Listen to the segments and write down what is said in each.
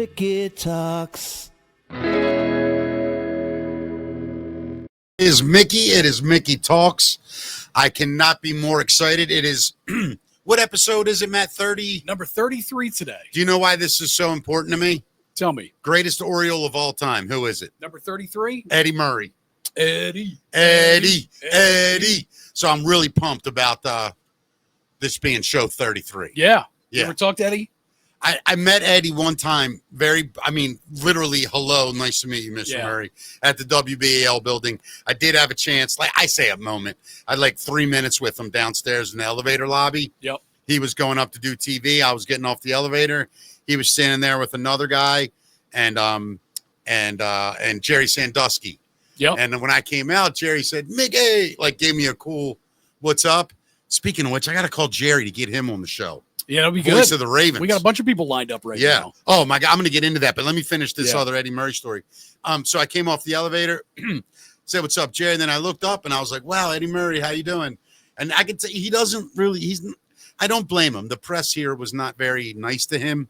Mickey Talks. It is Mickey Talks. I cannot be more excited. It is, what episode is it, Matt? 30? Number 33 today. Do you know why this is so important to me? Tell me. Greatest Oriole of all time. Who is it? Number 33? Eddie Murray. Eddie. So I'm really pumped about this being show 33. Yeah. You Yeah. ever talked to Eddie? I met Eddie one time, literally, hello, nice to meet you, Mr. Yeah. Murray, at the WBAL building. I did have a chance, like I say, a moment. I had like 3 minutes with him downstairs in the elevator lobby. Yep. He was going up to do TV. I was getting off the elevator. He was standing there with another guy and Jerry Sandusky. Yep. And when I came out, Jerry said, Mickey, like gave me a cool, what's up? Speaking of which, I got to call Jerry to get him on the show. Yeah, that'll be Voice good. of the Ravens. We got a bunch of people lined up right now. Oh my God, I'm going to get into that, but let me finish this other Eddie Murray story. So I came off the elevator, said, "What's up, Jerry?" And then I looked up and I was like, "Wow, Eddie Murray, how you doing?" And I could say he doesn't really. I don't blame him. The press here was not very nice to him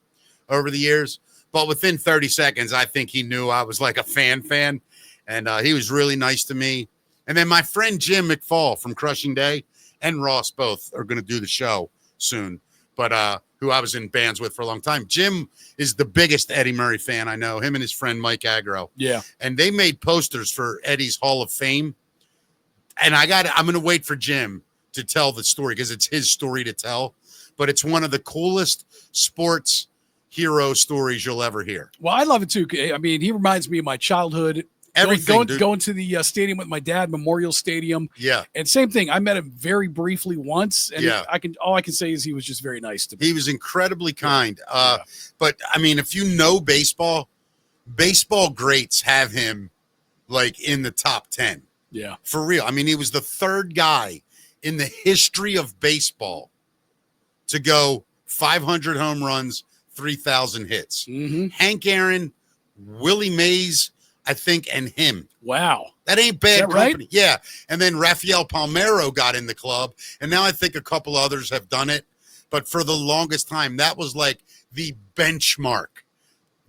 over the years, but within 30 seconds, I think he knew I was like a fan, and he was really nice to me. And then my friend Jim McFall from Crushing Day and Ross both are going to do the show soon. But who I was in bands with for a long time. Jim is the biggest Eddie Murray fan I know, him and his friend Mike Agro. Yeah. And they made posters for Eddie's Hall of Fame. And I'm going to wait for Jim to tell the story because it's his story to tell. But it's one of the coolest sports hero stories you'll ever hear. Well, I love it too. I mean, he reminds me of my childhood. Everything, going to the stadium with my dad, Memorial Stadium. Yeah. And same thing. I met him very briefly once. And Yeah. all I can say is he was just very nice to me. He was incredibly kind. But, I mean, if you know baseball greats have him, like, in the top 10. Yeah. For real. I mean, he was the third guy in the history of baseball to go 500 home runs, 3,000 hits. Mm-hmm. Hank Aaron, Willie Mays, I think, and him. Wow. That ain't bad company. Right? Yeah. And then Rafael Palmeiro got in the club. And now I think a couple others have done it. But for the longest time, that was like the benchmark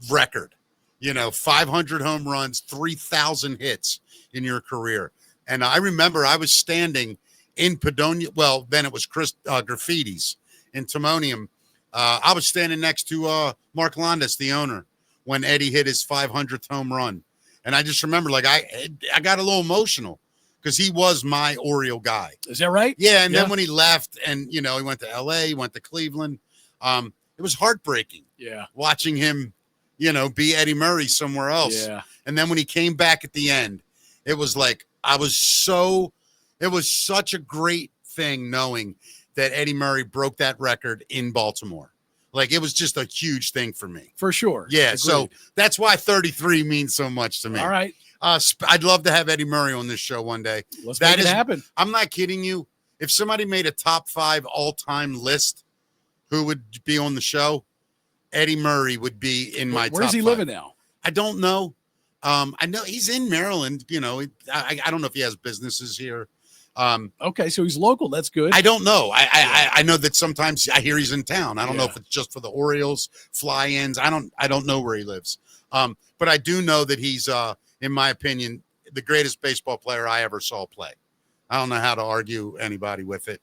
record. 500 home runs, 3,000 hits in your career. And I remember I was standing in Padonia. Well, then it was Graffiti's in Timonium. I was standing next to Mark Londas, the owner, when Eddie hit his 500th home run. And I just remember, like, I got a little emotional because he was my Oriole guy. Is that right? Yeah, and then when he left and, he went to L.A., he went to Cleveland, it was heartbreaking watching him, be Eddie Murray somewhere else. Yeah. And then when he came back at the end, it was like it was such a great thing knowing that Eddie Murray broke that record in Baltimore. Like, it was just a huge thing for me. For sure. Yeah, Agreed. so that's why 33 means so much to me. All right. I'd love to have Eddie Murray on this show one day. Let's make it happen. I'm not kidding you. If somebody made a top 5 all-time list, who would be on the show? Eddie Murray would be in my top 5. Where's he living now? I don't know. I know he's in Maryland. I don't know if he has businesses here. Okay, so he's local. That's good. I don't know. I know that sometimes I hear he's in town. I don't know if it's just for the Orioles fly-ins. I don't know where he lives. But I do know that he's, in my opinion, the greatest baseball player I ever saw play. I don't know how to argue anybody with it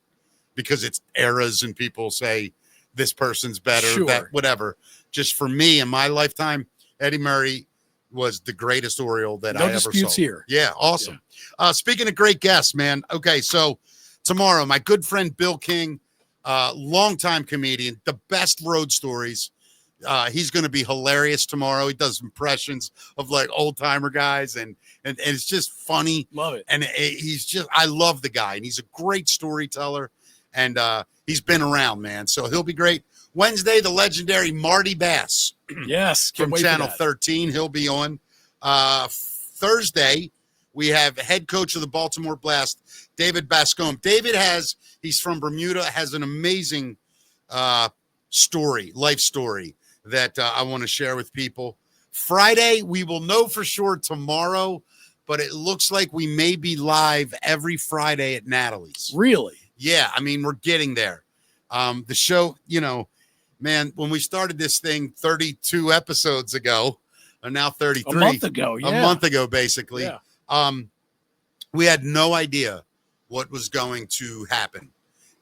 because it's eras and people say this person's better, that whatever. Just for me in my lifetime, Eddie Murray was the greatest Oriole that I ever saw. No disputes here. Yeah, awesome. Yeah. Speaking of great guests, man. Okay, so tomorrow, my good friend Bill King, longtime comedian, the best road stories. He's going to be hilarious tomorrow. He does impressions of like old timer guys, and it's just funny. Love it. And I love the guy, and he's a great storyteller, and he's been around, man. So he'll be great. Wednesday, the legendary Marty Bass. Yes. From Channel 13. He'll be on. Thursday, we have head coach of the Baltimore Blast, David Bascom. He's from Bermuda, has an amazing life story that I want to share with people. Friday, we will know for sure tomorrow, but it looks like we may be live every Friday at Natalie's. Really? Yeah, I mean, we're getting there. The show, man, when we started this thing 32 episodes ago, or now 33. A month ago, yeah. A month ago, basically. Yeah. We had no idea what was going to happen.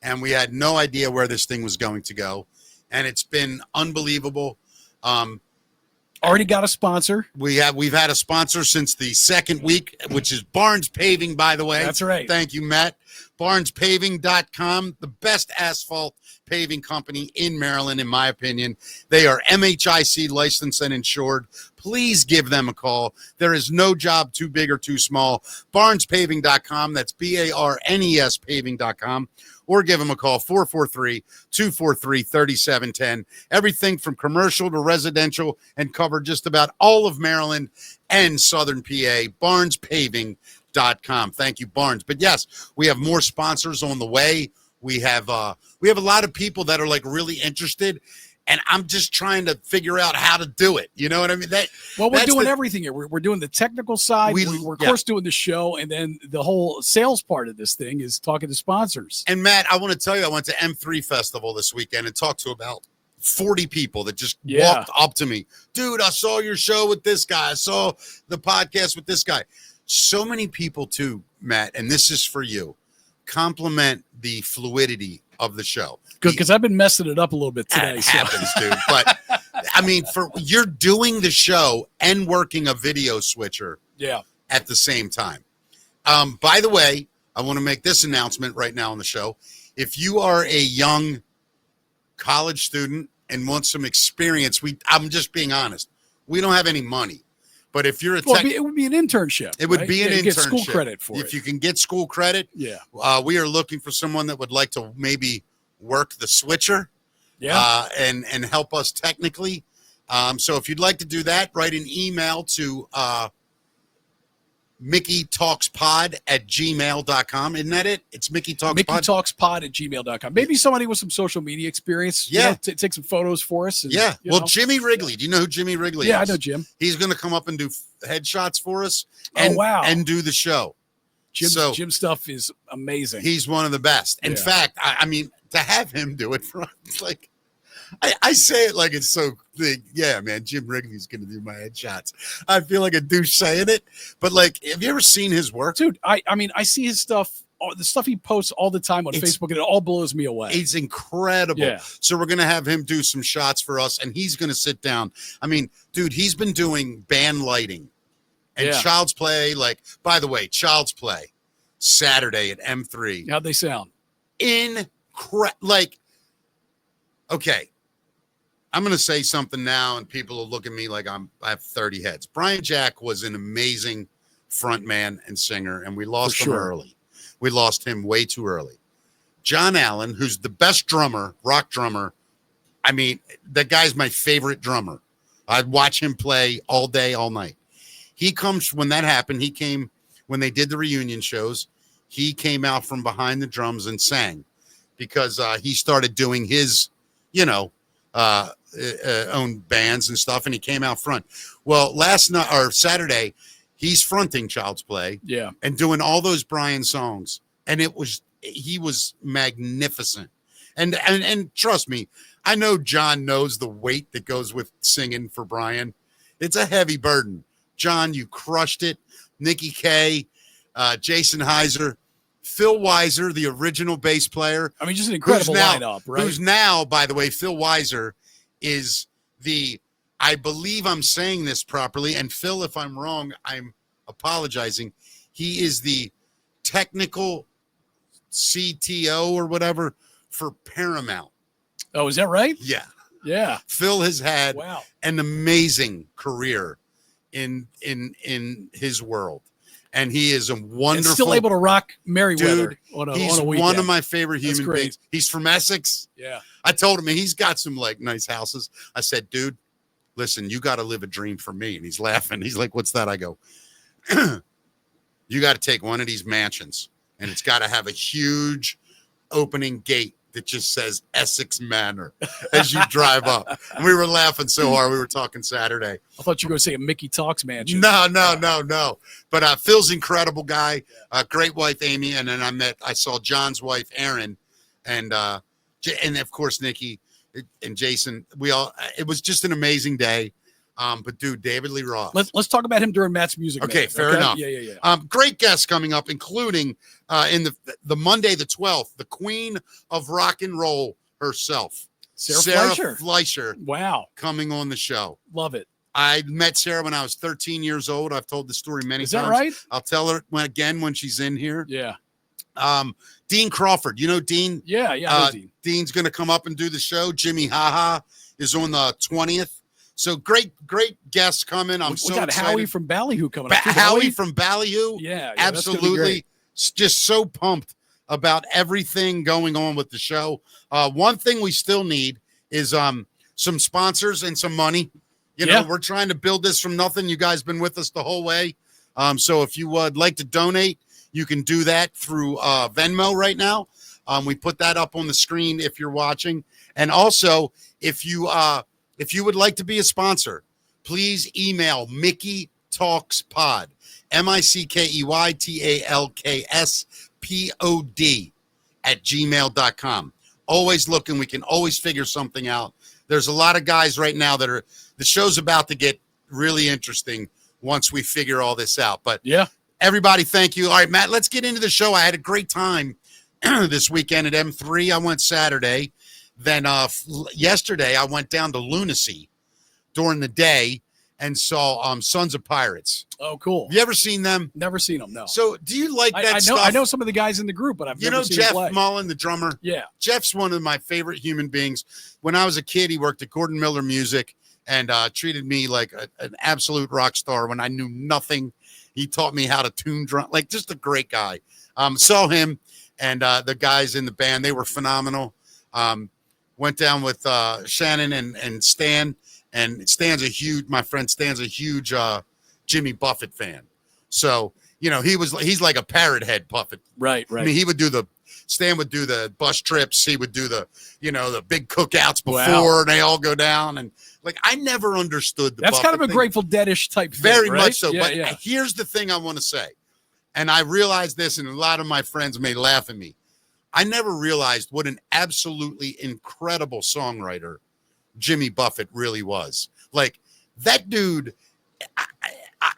And we had no idea where this thing was going to go. And it's been unbelievable. Already got a sponsor. We've had a sponsor since the second week, which is Barnes Paving, by the way. That's right. Thank you, Matt. BarnesPaving.com, the best asphalt paving company in Maryland, in my opinion. They are MHIC licensed and insured. Please give them a call. There is no job too big or too small. BarnesPaving.com. That's BARNES paving.com. Or give them a call, 443-243-3710. Everything from commercial to residential, and cover just about all of Maryland and Southern PA. BarnesPaving.com. Thank you, Barnes. But yes, we have more sponsors on the way. We have a lot of people that are like really interested, and I'm just trying to figure out how to do it. You know what I mean? We're doing everything here. We're doing the technical side. We're of course doing the show, and then the whole sales part of this thing is talking to sponsors. And Matt, I want to tell you, I went to M3 Festival this weekend and talked to about 40 people that just walked up to me. Dude, I saw your show with this guy. I saw the podcast with this guy. So many people too, Matt, and this is for you. Compliment the fluidity of the show. Good, because I've been messing it up a little bit today. That happens, dude. But I mean, you're doing the show and working a video switcher at the same time. By the way, I want to make this announcement right now on the show. If you are a young college student and want some experience, I'm just being honest. We don't have any money. But if you're it would be an internship. It would be an internship. Get school credit for it. If you can get school credit, we are looking for someone that would like to maybe work the switcher, and help us technically. So if you'd like to do that, write an email to MickeyTalksPod@gmail.com. Isn't that it? It's MickeyTalksPod. MickeyTalksPod@gmail.com. Maybe somebody with some social media experience. Take some photos for us. And, Jimmy Wrigley. Do you know who Jimmy Wrigley is? Yeah, I know Jim. He's going to come up and do headshots for us. And do the show. Jim stuff is amazing. He's one of the best. In fact, I mean, to have him do it for us, like, I say it like it's so big. Yeah, man, Jim Wrigley's going to do my headshots. I feel like a douche saying it, but like, have you ever seen his work? Dude, I mean, I see his stuff, the stuff he posts all the time on Facebook, and it all blows me away. It's incredible. Yeah. So we're going to have him do some shots for us, and he's going to sit down. I mean, dude, he's been doing band lighting and Child's Play. Like, by the way, Child's Play, Saturday at M3. How'd they sound? Like, okay. I'm going to say something now, and people will look at me like I have 30 heads. Brian Jack was an amazing frontman and singer, and we lost him early. We lost him way too early. John Allen, who's the best drummer, rock drummer. I mean, that guy's my favorite drummer. I'd watch him play all day, all night. When that happened, he came when they did the reunion shows. He came out from behind the drums and sang because he started doing his, own bands and stuff, and he came out front. Well, Saturday, he's fronting Child's Play, and doing all those Brian songs, and he was magnificent. And trust me, I know John knows the weight that goes with singing for Brian. It's a heavy burden. John, you crushed it. Nikki Kay, Jason Heiser, Phil Weiser, the original bass player. I mean, just an incredible lineup, right? Who's now, by the way, Phil Weiser is I believe I'm saying this properly, and Phil, if I'm wrong, I'm apologizing. He is the technical CTO or whatever for Paramount. Oh, is that right? Yeah. Yeah. Phil has had an amazing career in his world. And he is a wonderful. And still able to rock Merriweather on a weekend. He's one of my favorite human beings. He's from Essex. Yeah. I told him he's got some like nice houses. I said, dude, listen, you got to live a dream for me. And he's laughing. He's like, what's that? I go, you got to take one of these mansions, and it's got to have a huge opening gate that just says Essex Manor as you drive up. And we were laughing so hard. We were talking Saturday. I thought you were going to say a Mickey Talks mansion. No. But Phil's an incredible guy. Great wife, Amy. And then I saw John's wife, Erin. And of course, Nikki and Jason. It was just an amazing day. But dude, David Lee Roth. Let's talk about him during Matt's music. Okay, minute, fair enough. Yeah. Great guests coming up, including in the Monday the 12th, the queen of rock and roll herself, Sarah Fleischer. Wow, coming on the show. Love it. I met Sarah when I was 13 years old. I've told the story many times. Is that right? I'll tell her when she's in here. Yeah. Dean Crawford, you know Dean? Yeah, I know Dean. Dean's going to come up and do the show. Jimmy Haha is on the 20th. So great guests coming. I'm so got excited. Howie from Ballyhoo coming up. Howie from Ballyhoo. Yeah, absolutely. Just so pumped about everything going on with the show. One thing we still need is some sponsors and some money. You know, we're trying to build this from nothing. You guys been with us the whole way. So if you would like to donate, you can do that through Venmo right now. We put that up on the screen if you're watching. And also, if you would like to be a sponsor, please email Mickey Talks Pod, MICKEYTALKSPOD @gmail.com. Always looking. We can always figure something out. There's a lot of guys right now the show's about to get really interesting once we figure all this out. But yeah, everybody, thank you. All right, Matt, let's get into the show. I had a great time this weekend at M3. I went Saturday. Then yesterday I went down to Lunacy during the day and saw Sons of Pirates. Oh, cool. Have you ever seen them? Never seen them, no. So do you like that stuff? I know some of the guys in the group, but I've never seen Jeff them play. Mullen, the drummer? Yeah. Jeff's one of my favorite human beings. When I was a kid, he worked at Gordon Miller Music and treated me like an absolute rock star when I knew nothing. He taught me how to tune drum, like just a great guy. Saw him and the guys in the band. They were phenomenal. Went down with Shannon and Stan. And my friend Stan's a huge Jimmy Buffett fan. So, you know, he's like a parrot head Buffett. Right. I mean, Stan would do the bus trips. He would do the big cookouts before and they all go down. And like, I never understood That's Buffett kind of a thing. Grateful Dead-ish type thing, Very right? much so. Yeah, But yeah. here's the thing I want to say. And I realized this, and a lot of my friends may laugh at me. I never realized what an absolutely incredible songwriter Jimmy Buffett really was. Like that dude,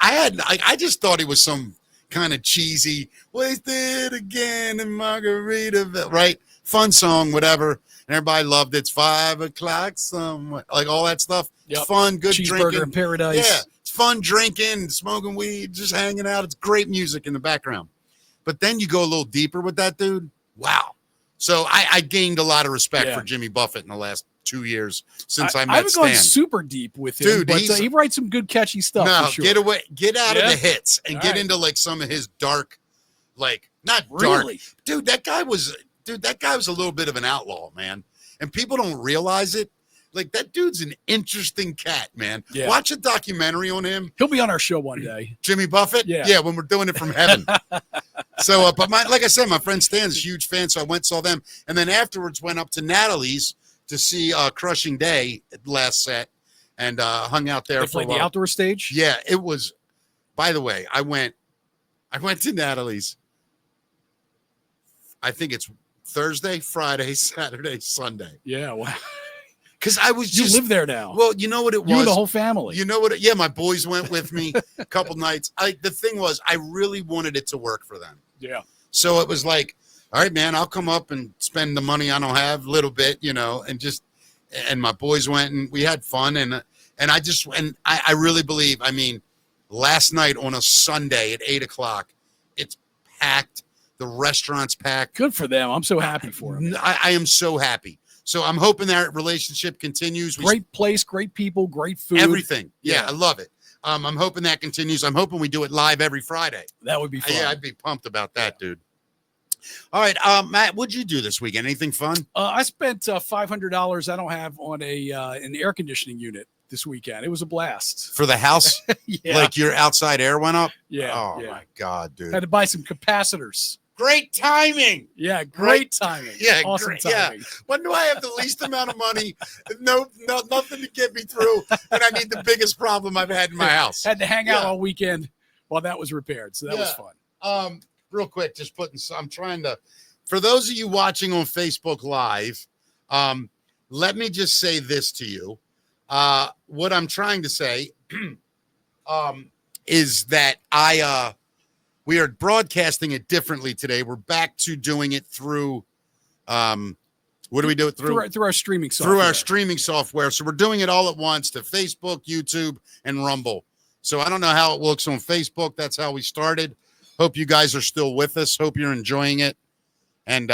I just thought he was some kind of cheesy wasted again in Margaritaville, right? Fun song, whatever. And everybody loved it. It's 5 o'clock somewhere, like all that stuff. Yep. It's fun, good Cheeseburger drinking. in Paradise. Yeah, it's fun drinking, smoking weed, just hanging out. It's great music in the background. But then you go a little deeper with that dude. Wow. So I gained a lot of respect for Jimmy Buffett in the last 2 years since I met Stan. I haven't gone super deep with him, Dude, but he writes some good, catchy stuff. No, for sure. get out of the hits and All get right. into like some of his dark, like not Really? dark. Dude, that guy was a little bit of an outlaw, man. And people don't realize it. Like that dude's an interesting cat, man. Yeah. Watch a documentary on him. He'll be on our show one day. Jimmy Buffett? Yeah. When we're doing it from heaven. So, but like I said, my friend Stan's a huge fan, so I went and saw them. And then afterwards went up to Natalie's to see Crushing Day last set and hung out there They for a played while. the outdoor stage. Yeah, it was, by the way, I went to Natalie's. I think it's Thursday, Friday, Saturday, Sunday. Yeah, wow. Because I was You just live there now. Well, you know what it was? You and the whole family. You know what? Yeah, my boys went with me a couple nights. The thing was, I really wanted it to work for them. Yeah. So it was like, all right, man, I'll come up and spend the money I don't have a little bit, and my boys went and we had fun. And I really believe, I mean, last night on a Sunday at 8:00, it's packed. The restaurant's packed. Good for them. I'm so happy for them. I am so happy. So I'm hoping that relationship continues. Great place, great people, great food. Everything. Yeah, Yeah. I love it. I'm hoping that continues. I'm hoping we do it live every Friday. That would be fun. Yeah, I'd be pumped about that, dude. All right, Matt, what'd you do this weekend? Anything fun? I spent $500 I don't have on an air conditioning unit this weekend. It was a blast. For the house? Yeah. Like your outside air went up? Yeah. Oh, yeah. my God, dude. Had to buy some capacitors. Great timing. Yeah, great timing. Yeah, awesome great, yeah. timing. When do I have the least amount of money? No, nothing to get me through, and I need the biggest problem I've had in my house. Had to hang out Yeah. all weekend while that was repaired, so that was fun. Real quick, I'm trying to, for those of you watching on Facebook Live, let me just say this to you. What I'm trying to say is that we are broadcasting it differently today. We're back to doing it through what do we do it through? Through our streaming software. Through our streaming software. So we're doing it all at once to Facebook, YouTube, and Rumble. So I don't know how it looks on Facebook. That's how we started. Hope you guys are still with us. Hope you're enjoying it. And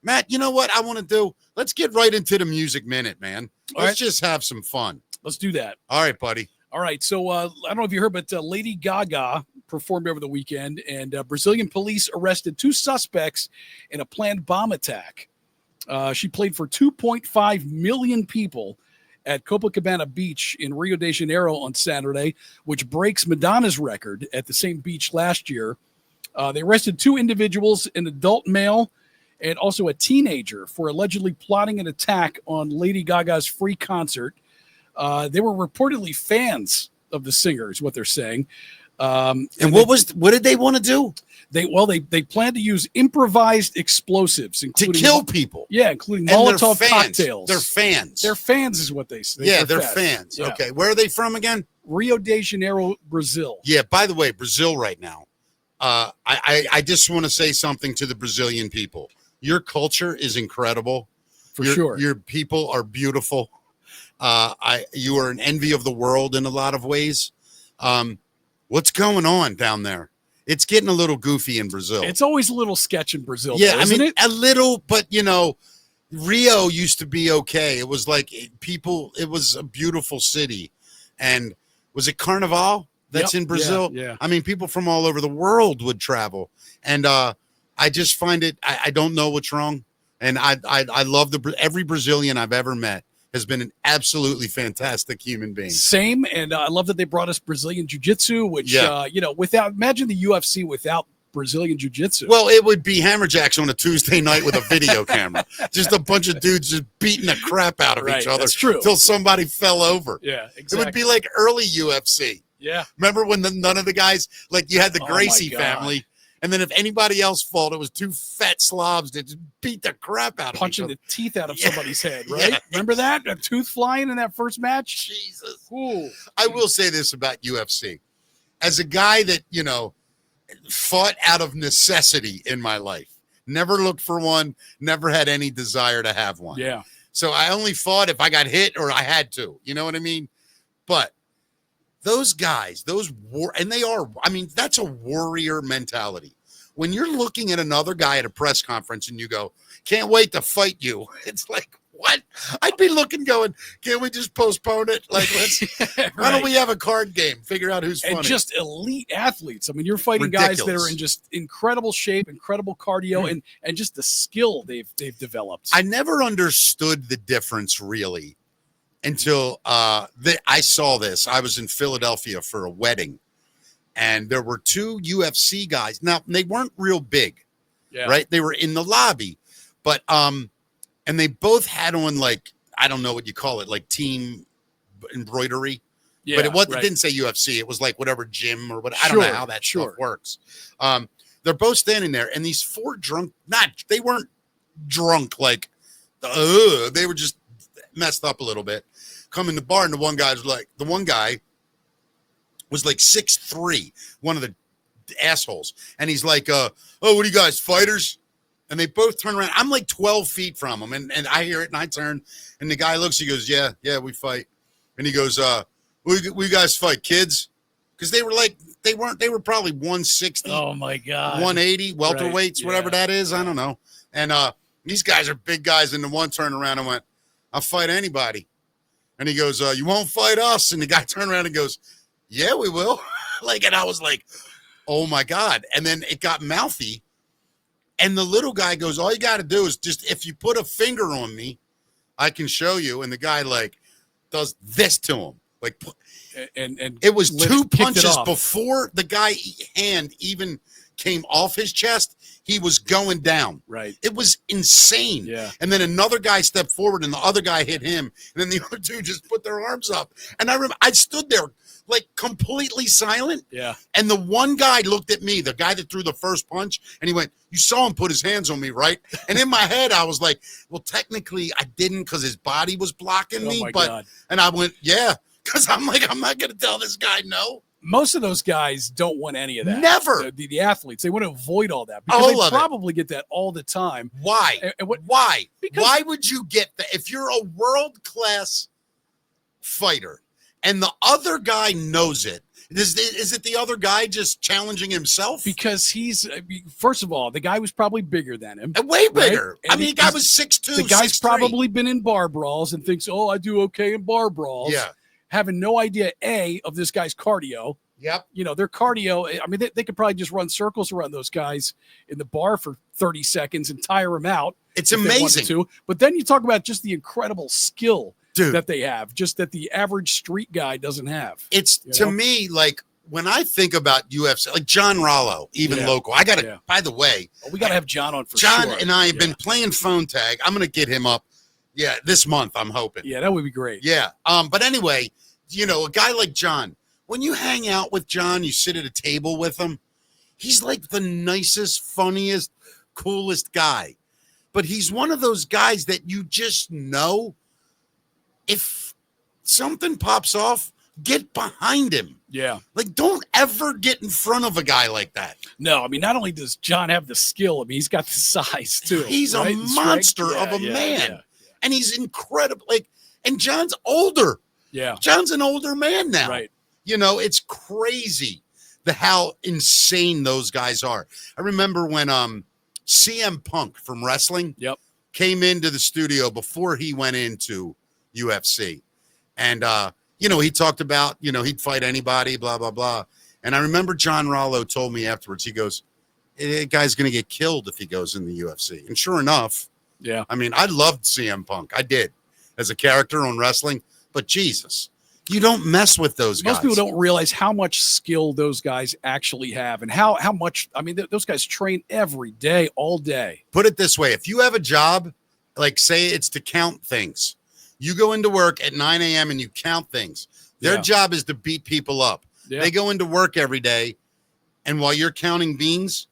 Matt, you know what I want to do? Let's get right into the music minute, man. Let's just have some fun. Let's do that. All right, buddy. All right. So I don't know if you heard, but Lady Gaga performed over the weekend, and Brazilian police arrested 2 suspects in a planned bomb attack. She played for 2.5 million people at Copacabana Beach in Rio de Janeiro on Saturday, which breaks Madonna's record at the same beach last year. They arrested 2 individuals, an adult male and also a teenager, for allegedly plotting an attack on Lady Gaga's free concert. They were reportedly fans of the singer, is what they're saying. And what did they want to do? They plan to use improvised explosives to kill people. Yeah, including Molotov cocktails. They're fans. They're fans, is what they say. Yeah, they're fans. Yeah. Okay, where are they from again? Rio de Janeiro, Brazil. Yeah. By the way, Brazil right now. I just want to say something to the Brazilian people. Your culture is incredible. For sure. Your people are beautiful. You are an envy of the world in a lot of ways. What's going on down there? It's getting a little goofy in Brazil. It's always a little sketch in Brazil. Yeah, though, isn't it? A little, but Rio used to be okay. It was like it was a beautiful city. And was it Carnival that's in Brazil? Yeah. I mean, people from all over the world would travel. And I just find it, I don't know what's wrong. And I love every Brazilian I've ever met has been an absolutely fantastic human being. Same. And I love that they brought us Brazilian Jiu-Jitsu, which, imagine the UFC without Brazilian Jiu-Jitsu. Well, it would be Hammerjacks on a Tuesday night with a video camera. Just a bunch of dudes just beating the crap out of each other. That's true. Until somebody fell over. Yeah, exactly. It would be like early UFC. Yeah. Remember when none of the guys, like you had the Gracie family, and then if anybody else fought, it was 2 fat slobs that just beat the crap out of punching each other. the teeth out of somebody's head, right? Remember that? A tooth flying in that first match? Jesus. Ooh. I will say this about UFC. As a guy that, fought out of necessity in my life, never looked for one, never had any desire to have one. Yeah. So I only fought if I got hit or I had to. You know what I mean? But those guys, that's a warrior mentality. When you're looking at another guy at a press conference and you go, can't wait to fight you. It's like, what? I'd be looking going, can't we just postpone it? Like, why don't we have a card game? Figure out who's funny. And just elite athletes. I mean, you're fighting guys that are in just incredible shape, incredible cardio, and just the skill they've developed. I never understood the difference really until I saw this. I was in Philadelphia for a wedding, and there were 2 UFC guys. Now, they weren't real big, right? They were in the lobby, but and they both had on, like, I don't know what you call it, like team embroidery. Yeah, but it didn't say UFC. It was like whatever gym or what. I don't know how that stuff works. They're both standing there, and these 4 drunk, they weren't drunk like, they were just messed up a little bit. Come in the bar, and the one guy was like 6'3", one of the assholes. And he's like, what are you guys, fighters? And they both turn around. I'm like 12 feet from him. And I hear it, and I turn. And the guy looks, he goes, yeah, we fight. And he goes, we guys fight, kids? Because they were probably 160. Oh, my God. 180, welterweights, whatever that is. I don't know. And these guys are big guys. And the one turned around and went, I'll fight anybody. And he goes, you won't fight us? And the guy turned around and goes, yeah, we will. And I was like, oh, my God. And then it got mouthy. And the little guy goes, all you got to do is just, if you put a finger on me, I can show you. And the guy does this to him. And it was 2 punches before the guy hand even came off his chest. He was going down. Right. It was insane. Yeah. And then another guy stepped forward and the other guy hit him. And then the other 2 just put their arms up. And I remember I stood there like completely silent. Yeah. And the one guy looked at me, the guy that threw the first punch, and he went, "You saw him put his hands on me, right?" And in my head, I was like, well, technically I didn't because his body was blocking me. My But God. and I went, yeah, because I'm like, I'm not going to tell this guy no. Most of those guys don't want any of that. Never. The athletes, they want to avoid all that because All of they it. probably get that all the time. Why? And what- Why? Because- Why would you get that? If you're a world-class fighter and the other guy knows it, is it the other guy just challenging himself? Because first of all, the guy was probably bigger than him. And way bigger. Right? I And mean, the guy was 6'2", The guy's 6'3". probably been in bar brawls and thinks, oh, I do okay in bar brawls. Yeah. Having no idea, of this guy's cardio. Yep. You know, their cardio, I mean, they could probably just run circles around those guys in the bar for 30 seconds and tire them out. It's if they wanted amazing. to. But then you talk about just the incredible skill Dude. that they have, just that the average street guy doesn't have. It's You to know? me like when I think about UFC, like John Rollo, even Yeah. local. I got to. Yeah. By the way, Well, we got to have John on for John sure. and I have Yeah. been playing phone tag. I'm going to get him up. Yeah, this month I'm hoping. Yeah, that would be great. Yeah. But anyway, you know, a guy like John, when you hang out with John, you sit at a table with him. He's like the nicest, funniest, coolest guy. But he's one of those guys that you just know if something pops off, get behind him. Yeah. Like, don't ever get in front of a guy like that. No, I mean, not only does John have the skill, I mean, he's got the size too. He's a right? The strength. monster Yeah, of a yeah, man. Yeah. And he's incredible. Like, and John's older. Yeah. John's an older man now. Right. You know, it's crazy how insane those guys are. I remember when CM Punk from wrestling Yep. came into the studio before he went into UFC. And you know, he talked about, you know, he'd fight anybody, blah, blah, blah. And I remember John Rollo told me afterwards, he goes, "That guy's going to get killed if he goes in the UFC." And sure enough, Yeah. I mean, I loved CM Punk. I did as a character on wrestling, but Jesus, you don't mess with those guys. Most people don't realize how much skill those guys actually have and how much, I mean, those guys train every day, all day. Put it this way. If you have a job, like say it's to count things, you go into work at 9 a.m. and you count things. Their Yeah. job is to beat people up. Yeah. They go into work every day, and while you're counting beans,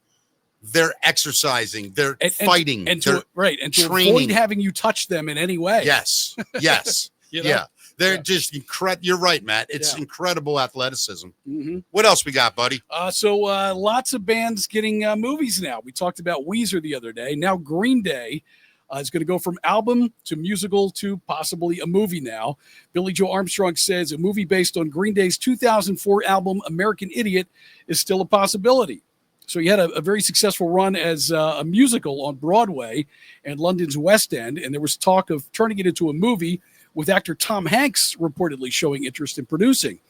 they're exercising, they're fighting, and they're to training. avoid having you touch them in any way. yes, yes, You know? yeah. They're Yeah. just incredible. You're right, Matt. It's Yeah. incredible athleticism. Mm-hmm. What else we got, buddy? So lots of bands getting movies now. We talked about Weezer the other day. Now Green Day is going to go from album to musical to possibly a movie now. Billy Joe Armstrong says a movie based on Green Day's 2004 album American Idiot is still a possibility. So he had a very successful run as a musical on Broadway and London's West End, and there was talk of turning it into a movie with actor Tom Hanks reportedly showing interest in producing.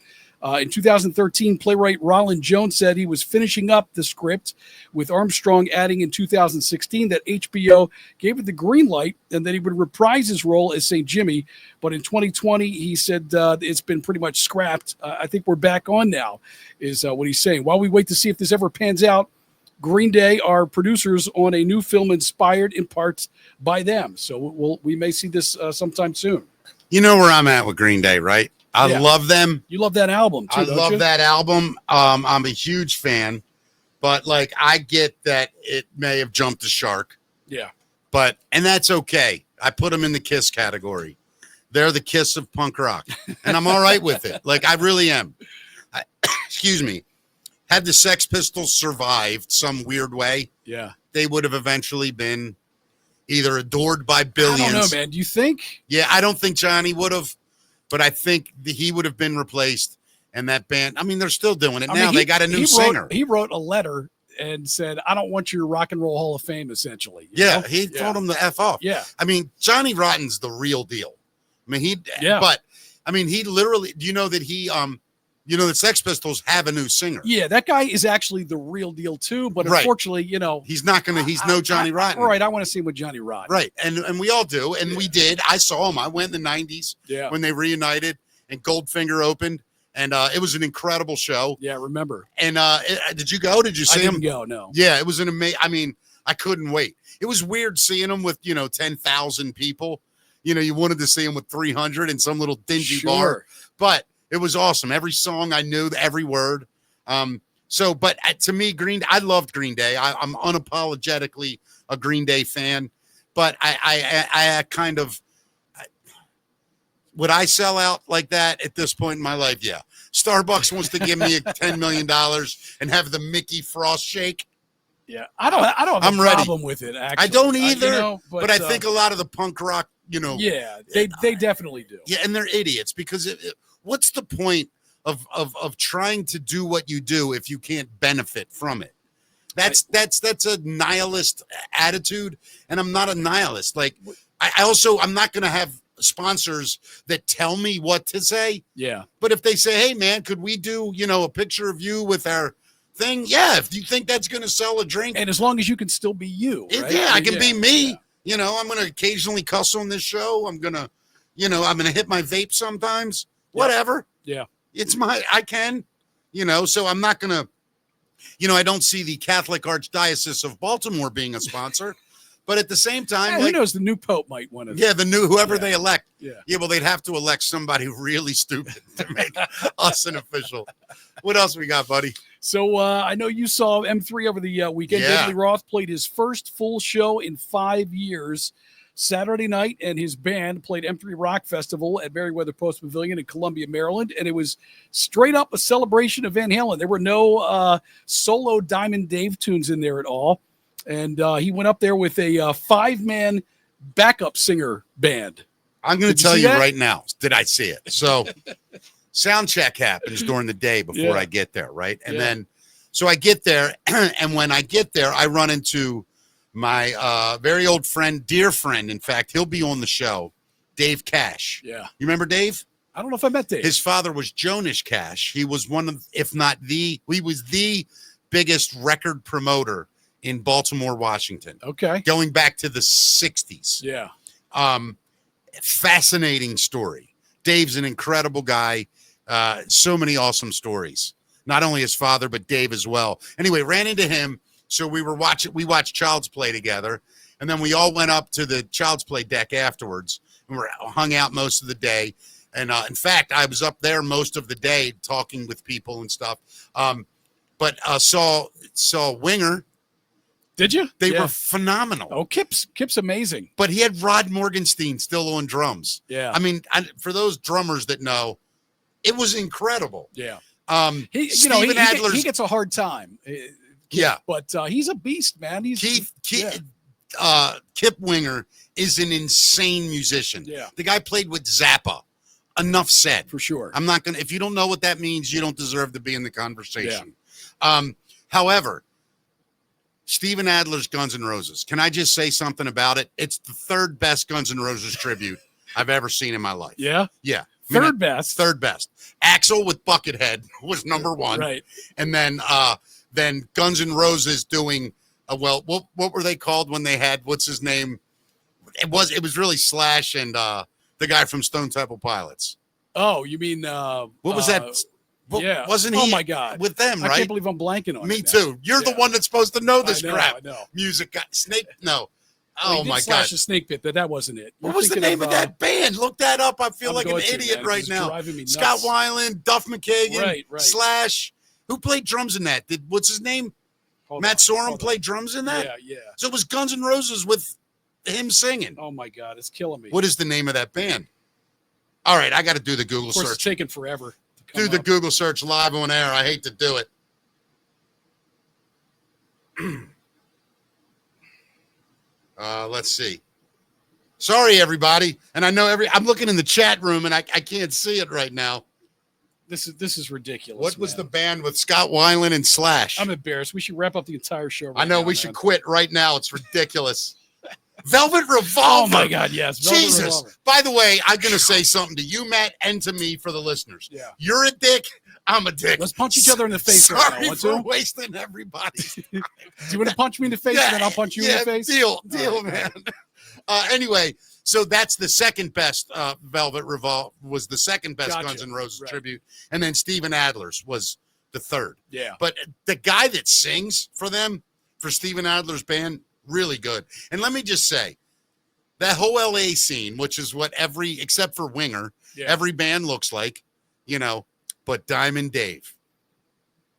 In 2013, playwright Roland Jones said he was finishing up the script, with Armstrong adding in 2016 that HBO gave it the green light and that he would reprise his role as St. Jimmy. But in 2020, he said it's been pretty much scrapped. I think we're back on now, is what he's saying. While we wait to see if this ever pans out, Green Day are producers on a new film inspired in part by them. So we may see this sometime soon. You know where I'm at with Green Day, right? I Yeah. love them. You love that album, too, I don't love you? that album. I'm a huge fan, but like I get that it may have jumped the shark, Yeah. and that's okay. I put them in the Kiss category. They're the Kiss of punk rock, and I'm all right with it. Like I really am. Excuse me. Had the Sex Pistols survived some weird way, Yeah. they would have eventually been either adored by billions. I don't know, man. Do you think? Yeah, I don't think Johnny would have, but I think he would have been replaced. And that band, I mean, they're still doing it now. They got a new singer. He wrote a letter and said, I don't want your Rock and Roll Hall of Fame, essentially. You Yeah, know? he told him to F off. Yeah. I mean, Johnny Rotten's the real deal. I mean, Yeah. but I mean, he literally, do you know that the Sex Pistols have a new singer? Yeah, that guy is actually the real deal, too. But Right. unfortunately, He's not going to, he's no Johnny Rotten. Right. I want to see him with Johnny Rotten. Right. And we all do. And we did. I saw him. I went in the 90s Yeah. when they reunited and Goldfinger opened. And it was an incredible show. Yeah, remember. And did you go? Did you see I didn't him? go, no. Yeah, it was an amazing. I mean, I couldn't wait. It was weird seeing him with 10,000 people. You wanted to see him with 300 in some little dingy bar, but It was awesome. Every song I knew, every word. But to me, I loved Green Day. I'm unapologetically a Green Day fan, but I kind of, would I sell out like that at this point in my life? Yeah. Starbucks wants to give me $10 million and have the Mickey Frost shake. Yeah, I don't have I'm a ready. problem with it. Actually, I don't either. But I think a lot of the punk rock, yeah, they definitely do. Yeah, and they're idiots because what's the point of trying to do what you do if you can't benefit from it? That's a nihilist attitude, and I'm not a nihilist. Like I'm not going to have sponsors that tell me what to say. Yeah. But if they say, "Hey man, could we do, a picture of you with our thing?" Yeah, if you think that's going to sell a drink. And as long as you can still be you, right? Yeah, I can be me. Yeah. I'm going to occasionally cuss on this show. I'm going to, I'm going to hit my vape sometimes. Whatever. Yeah. I can, so I'm not going to, I don't see the Catholic Archdiocese of Baltimore being a sponsor, but at the same time, who knows, the new Pope might want to. Yeah, whoever they elect. Yeah. Yeah, well, they'd have to elect somebody really stupid to make us an official. What else we got, buddy? So I know you saw M3 over the weekend. Yeah. David Lee Roth played his first full show in 5 years. Saturday night, and his band played M3 Rock Festival at Merriweather Post Pavilion in Columbia, Maryland, and it was straight up a celebration of Van Halen. There were no solo Diamond Dave tunes in there at all, and he went up there with a 5-man backup singer band. I'm going to tell you right now, did I see it? So sound check happens during the day before I get there, right? And then, so I get there, and when I get there, I run into my very old friend, dear friend. In fact, he'll be on the show, Dave Cash. Yeah. You remember Dave? I don't know if I met Dave. His father was Jonas Cash. He was one of, if not he was the biggest record promoter in Baltimore, Washington. Okay. Going back to the 60s. Yeah. Fascinating story. Dave's an incredible guy. So many awesome stories. Not only his father, but Dave as well. Anyway, ran into him. So we watched Child's Play together, and then we all went up to the Child's Play deck afterwards, and we hung out most of the day. And in fact, I was up there most of the day talking with people and stuff. But saw Winger. Did you? They were phenomenal. Oh, Kip's amazing. But he had Rod Morgenstein still on drums. Yeah. I mean, for those drummers that know, it was incredible. Yeah. He gets a hard time. Yeah, but he's a beast, man. Kip Winger is an insane musician. Yeah, the guy played with Zappa. Enough said. For sure. I'm not gonna. If you don't know what that means, you don't deserve to be in the conversation. Yeah. However, Steven Adler's Guns N' Roses. Can I just say something about it? It's the third best Guns N' Roses tribute I've ever seen in my life. Yeah. Yeah. Third best. Third best. Axl with Buckethead was number one. Right. And then Guns N' Roses doing what were they called when they had what's his name? It was really Slash and the guy from Stone Temple Pilots. Oh, you mean what was that? Yeah, wasn't he? Oh my God, with them, right? I can't believe I'm blanking on me it. Too. You're the one that's supposed to know this crap. I know. Music guy, Snake. No. Well, oh my Slash God! A Snake Pit, that wasn't it. What was the name of that band? Look that up. I feel like an idiot right now. Scott Weiland, Duff McKagan, right. Slash. Who played drums in that? What's his name? Matt Sorum played drums in that? Yeah. So it was Guns N' Roses with him singing. Oh, my God. It's killing me. What is the name of that band? All right, I got to do the Google search. It's taking forever. Do the Google search live on air. I hate to do it. Let's see. Sorry, everybody. And I know I'm looking in the chat room, and I can't see it right now. This is ridiculous. What was the band with Scott Weiland and Slash? I'm embarrassed. We should wrap up the entire show. I know we should quit right now. It's ridiculous. Velvet Revolver. Oh my God, yes. Velvet Jesus. Revolver. By the way, I'm going to say something to you, Matt, and to me for the listeners. Yeah. You're a dick. I'm a dick. Let's punch each other in the face right now. Sorry for wasting everybody's time. Do you want to punch me in the face and then I'll punch you in the face? Deal, man. Anyway, so that's the second best Velvet Revolver was the second best Guns N' Roses tribute. And then Steven Adler's was the third. Yeah. But the guy that sings for them, for Steven Adler's band, really good. And let me just say, that whole LA scene, which is what except for Winger, every band looks like. but Diamond Dave,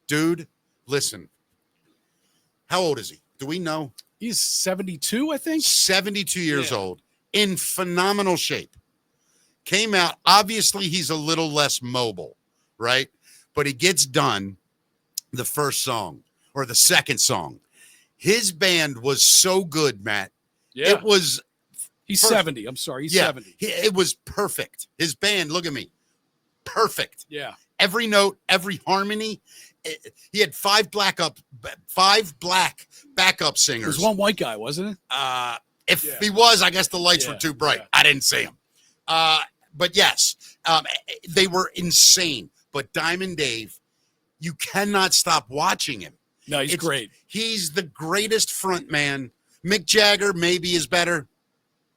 dude, listen, how old is he? Do we know? He's 72, I think. 72 years old, in phenomenal shape. Came out, obviously he's a little less mobile, right? But he gets done the first song or the second song. His band was so good, Matt. Yeah. It was. He's 70. I'm sorry. He's 70. It was perfect. His band, look at me. Perfect. Yeah. Every note, every harmony. He had five black backup singers. There was one white guy, wasn't it? If he was, I guess the lights were too bright. Yeah. I didn't see him. But yes, they were insane. But Diamond Dave, you cannot stop watching him. No, he's great. He's the greatest front man. Mick Jagger maybe is better.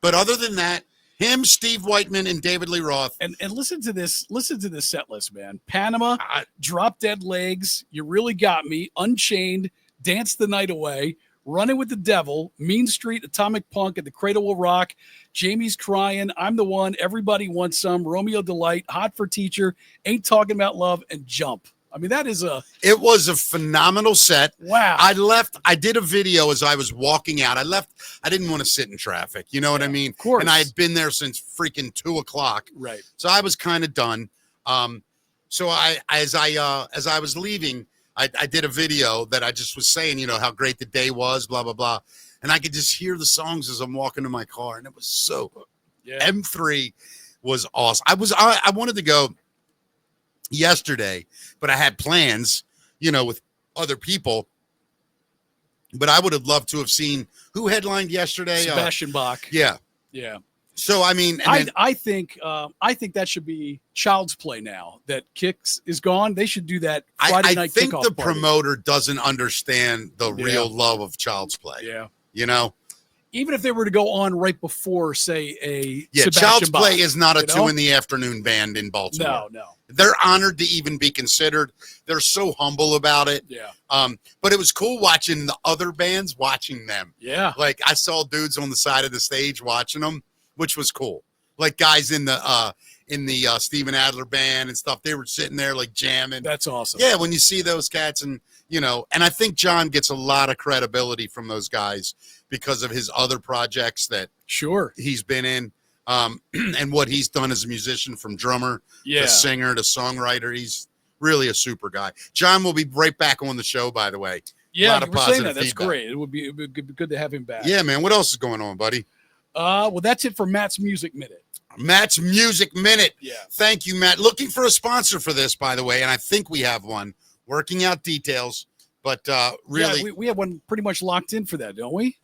But other than that, him, Steve Whiteman, and David Lee Roth. And listen to this set list, man. Panama, Drop Dead Legs, You Really Got Me, Unchained, Dance the Night Away, Running with the Devil, Mean Street, Atomic Punk, and The Cradle Will Rock, Jamie's Crying, I'm the One, Everybody Wants Some, Romeo Delight, Hot for Teacher, Ain't Talking About Love, and Jump. I mean, it was a phenomenal set. Wow. I did a video as I was walking out. I didn't want to sit in traffic. You know what I mean? Of course. And I had been there since freaking 2:00. Right. So I was kind of done. So as I was leaving, I did a video that I just was saying, how great the day was, blah, blah, blah. And I could just hear the songs as I'm walking to my car. And it was so good. Yeah. M3 was awesome. I wanted to go yesterday, but I had plans, with other people. But I would have loved to have seen who headlined yesterday. Sebastian Bach. Yeah. Yeah. So I mean, I think that should be Child's Play now that Kix is gone. They should do that Friday night. I think kickoff the party. promoter doesn't understand the real love of Child's Play. Yeah. Even if they were to go on right before, say, Child's Bach, Play is not a 2 PM band in Baltimore. No. They're honored to even be considered. They're so humble about it. Yeah. But it was cool watching the other bands, watching them. Yeah. Like I saw dudes on the side of the stage watching them, which was cool. Like guys in the Steven Adler band and stuff. They were sitting there like jamming. That's awesome. Yeah. When you see those cats and I think John gets a lot of credibility from those guys because of his other projects that he's been in. And what he's done as a musician, from drummer to singer to songwriter. He's really a super guy. John will be right back on the show, by the way. Yeah, a lot of positive that. That's feedback. great. It would be good to have him back. Yeah, man. What else is going on, buddy? Well, that's it for Matt's Music Minute. Matt's Music Minute. Yeah. Thank you, Matt. Looking for a sponsor for this, by the way, and I think we have one. Working out details, but really. Yeah, we have one pretty much locked in for that, don't we?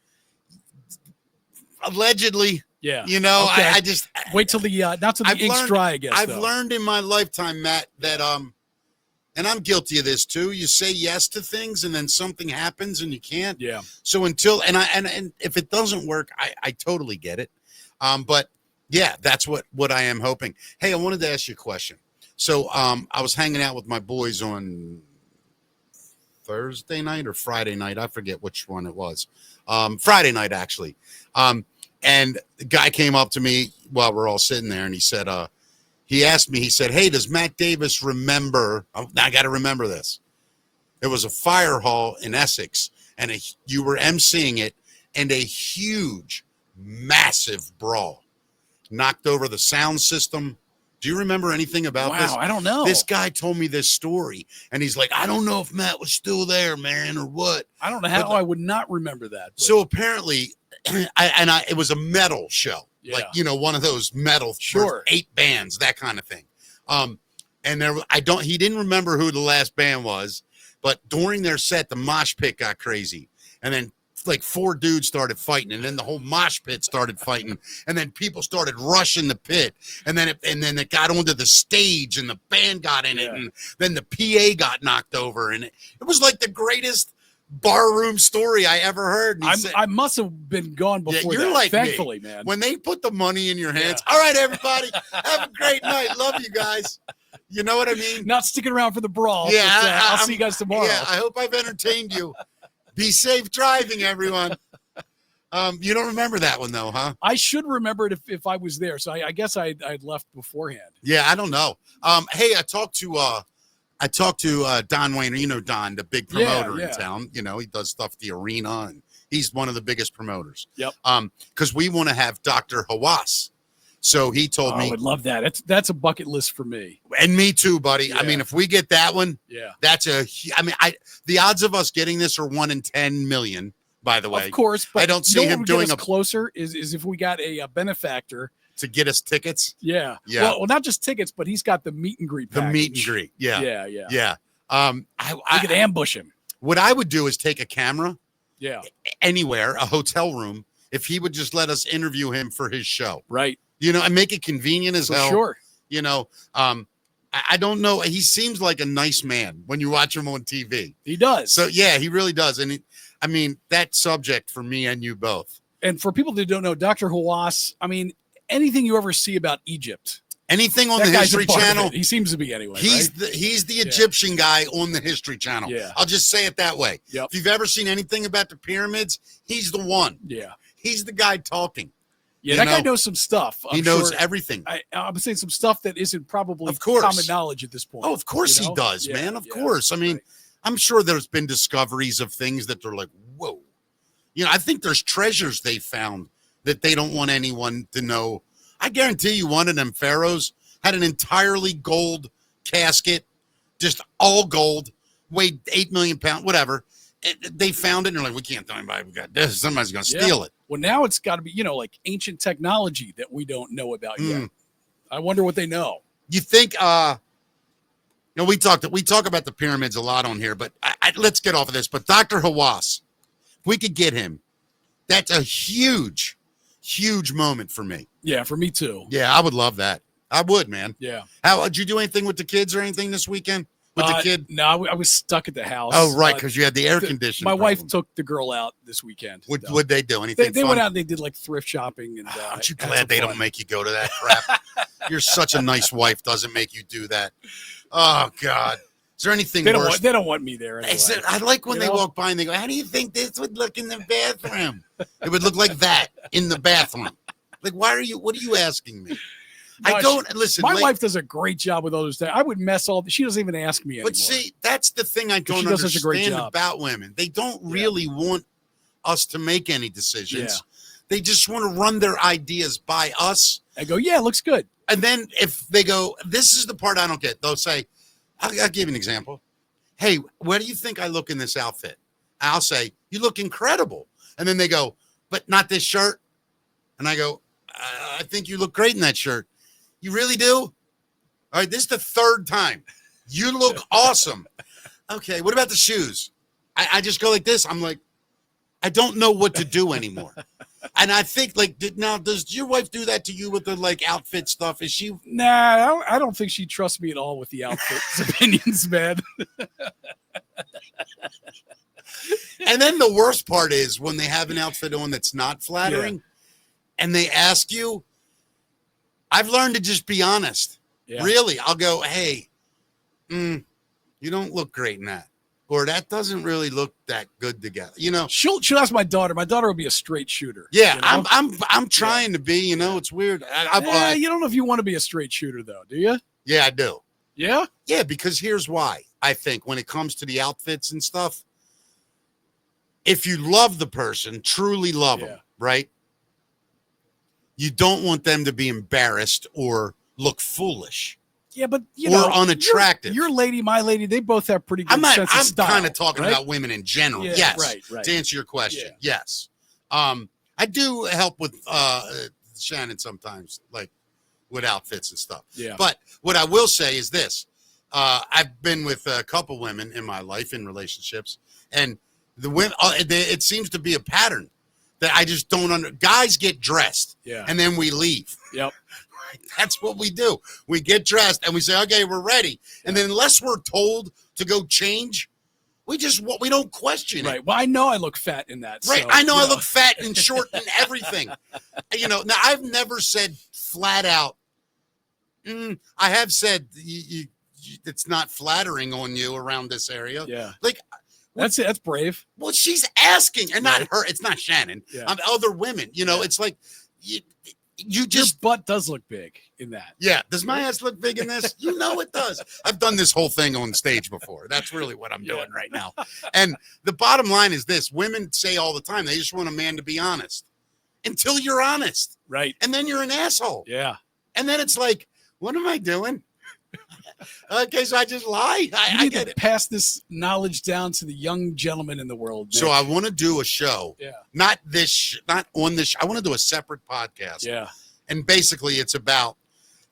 Allegedly. Yeah. Okay. I just wait till the ink's dry, I guess. I've learned in my lifetime, Matt, that and I'm guilty of this too. You say yes to things and then something happens and you can't. Yeah. So until and if it doesn't work, I totally get it. But yeah, that's what I am hoping. Hey, I wanted to ask you a question. So I was hanging out with my boys on Thursday night or Friday night. I forget which one it was. Friday night, actually. And the guy came up to me while we're all sitting there, and he said, he asked me, he said, hey, does Matt Davis remember? I got to remember this. It was a fire hall in Essex, and you were emceeing it, and a huge, massive brawl knocked over the sound system. Do you remember anything about this? Wow, I don't know. This guy told me this story, and he's like, I don't know if Matt was still there, man, or what. I don't know how I would not remember that. But. So apparently, it was a metal show, like one of those metal, 8 bands, that kind of thing. And he didn't remember who the last band was, but during their set, the mosh pit got crazy, and then like 4 dudes started fighting, and then the whole mosh pit started fighting, and then people started rushing the pit, and then it got onto the stage, and the band got in it, and then the PA got knocked over, and it was like the greatest barroom story I ever heard. I must have been gone before you're that, like thankfully, me. man. When they put the money in your hands, all right, everybody, have a great night. Love you guys. You know what I mean? Not sticking around for the brawl. Yeah, but, I'll see you guys tomorrow. Yeah, I hope I've entertained you. Be safe driving, everyone. You don't remember that one though, huh? I should remember it if I was there. So I guess I'd left beforehand. Yeah, I don't know. Hey, I talked to Don Wayner. You know Don, the big promoter in town. You know, he does stuff at the arena, and he's one of the biggest promoters. Yep. Because we want to have Dr. Hawass. So he told me. I would love that. That's a bucket list for me. And me too, buddy. Yeah. I mean, if we get that one, Yeah. that's the odds of us getting this are 1 in 10 million, by the way. Of course, but I don't see him doing a closer is if we got a benefactor to get us tickets. Yeah. Yeah. Well, not just tickets, but he's got the meet and greet package. The meet and greet. Yeah. Yeah. I could ambush him. What I would do is take a camera Yeah. anywhere, a hotel room, if he would just let us interview him for his show. Right. You know, and make it convenient as hell. Sure. You know, I don't know. He seems like a nice man when you watch him on TV. He does. So, yeah, he really does. And I mean, that subject for me and you both. And for people that don't know, Dr. Hawass, I mean, anything you ever see about Egypt, anything on that the guy's a History part of Channel, it. He seems to be anyway. he's right? the Egyptian guy on the History Channel. Yeah. I'll just say it that way. Yep. If you've ever seen anything about the pyramids, he's the one. Yeah. He's the guy talking. Yeah, that guy knows some stuff. He knows everything. I'm saying some stuff that isn't probably Of course. common knowledge at this point. Oh, of course you know? he does, Yeah, man. Of yeah, course. I mean, right. I'm sure there's been discoveries of things that they're like, whoa. You know, I think there's treasures they found that they don't want anyone to know. I guarantee you one of them pharaohs had an entirely gold casket, just all gold, weighed 8 million pounds, whatever. They found it and they're like, we can't tell anybody we got this. Somebody's going to steal it. Well, now it's got to be, like ancient technology that we don't know about yet. I wonder what they know. You think, we talk about the pyramids a lot on here, but let's get off of this. But Dr. Hawass, if we could get him, that's a huge, huge moment for me. Yeah, for me too. Yeah, I would love that. I would, man. Yeah. Did you do anything with the kids or anything this weekend with the kid? No, I was stuck at the house. Oh, right, because you had the air conditioning. My wife took the girl out this weekend. Would they do anything? They went out and they did like thrift shopping. And aren't you glad they don't make you go to that crap? You're such a nice wife. Doesn't make you do that. Oh God. Is there anything worse? They don't want me there. Anyway. I like when they walk by and they go, "How do you think this would look in the bathroom?" It would look like that in the bathroom. Like, what are you asking me? No, I don't listen. My wife does a great job with all those things. I would mess all. She doesn't even ask me anymore. But see, that's the thing I don't understand about women. They don't really want us to make any decisions. Yeah. They just want to run their ideas by us. I go, yeah, it looks good. And then if they go, this is the part I don't get. They'll say, I'll give you an example. Hey, where do you think I look in this outfit? I'll say, you look incredible. And then they go, but not this shirt. And I go, I think you look great in that shirt. You really do? All right, this is the third time. You look awesome. Okay, what about the shoes? I just go like this. I'm like, I don't know what to do anymore. And I think, like, now, does your wife do that to you with the, like, outfit stuff? Is she? Nah, I don't think she trusts me at all with the outfits opinions, man. And then the worst part is when they have an outfit on that's not flattering and they ask you, I've learned to just be honest. Yeah. Really, I'll go, hey, you don't look great in that. Or that doesn't really look that good together. You know, she'll ask my daughter. My daughter will be a straight shooter. Yeah, you know? I'm trying to be. You know, it's weird. You don't know if you want to be a straight shooter though, do you? Yeah, I do. Yeah, yeah. Because here's why. I think when it comes to the outfits and stuff, if you love the person, truly love them, right? You don't want them to be embarrassed or look foolish. Yeah, but or unattractive. Your lady, my lady, they both have pretty good sense of style. I'm kind of talking about women in general. Yeah, yes, right. To answer your question, yes. I do help with Shannon sometimes, like with outfits and stuff. Yeah. But what I will say is this: I've been with a couple women in my life in relationships, and the women, it seems to be a pattern that I just don't guys get dressed, and then we leave. Yep. That's what we do. We get dressed and we say, okay, we're ready. And then unless we're told to go change, we don't question it. Right. Well, I know I look fat in that. Right. So, I know I look fat and short and everything. Now I've never said flat out. I have said it's not flattering on you around this area. Yeah. Like That's it. That's brave. Well, she's asking, and not Right. her. It's not Shannon. Yeah. Other women. You know, Yeah. it's like you Your just. butt does look big in that. Yeah. Does my ass look big in this? You know it does. I've done this whole thing on stage before. That's really what I'm doing right now. And the bottom line is this: women say all the time they just want a man to be honest. Until you're honest, Right. and then you're an asshole. Yeah. And then it's like, what am I doing? Okay, so I just lie. You I need get to it. pass this knowledge down to the young gentlemen in the world. So Nick. I want to do a show, yeah. not on this. I want to do a separate podcast. Yeah. And basically it's about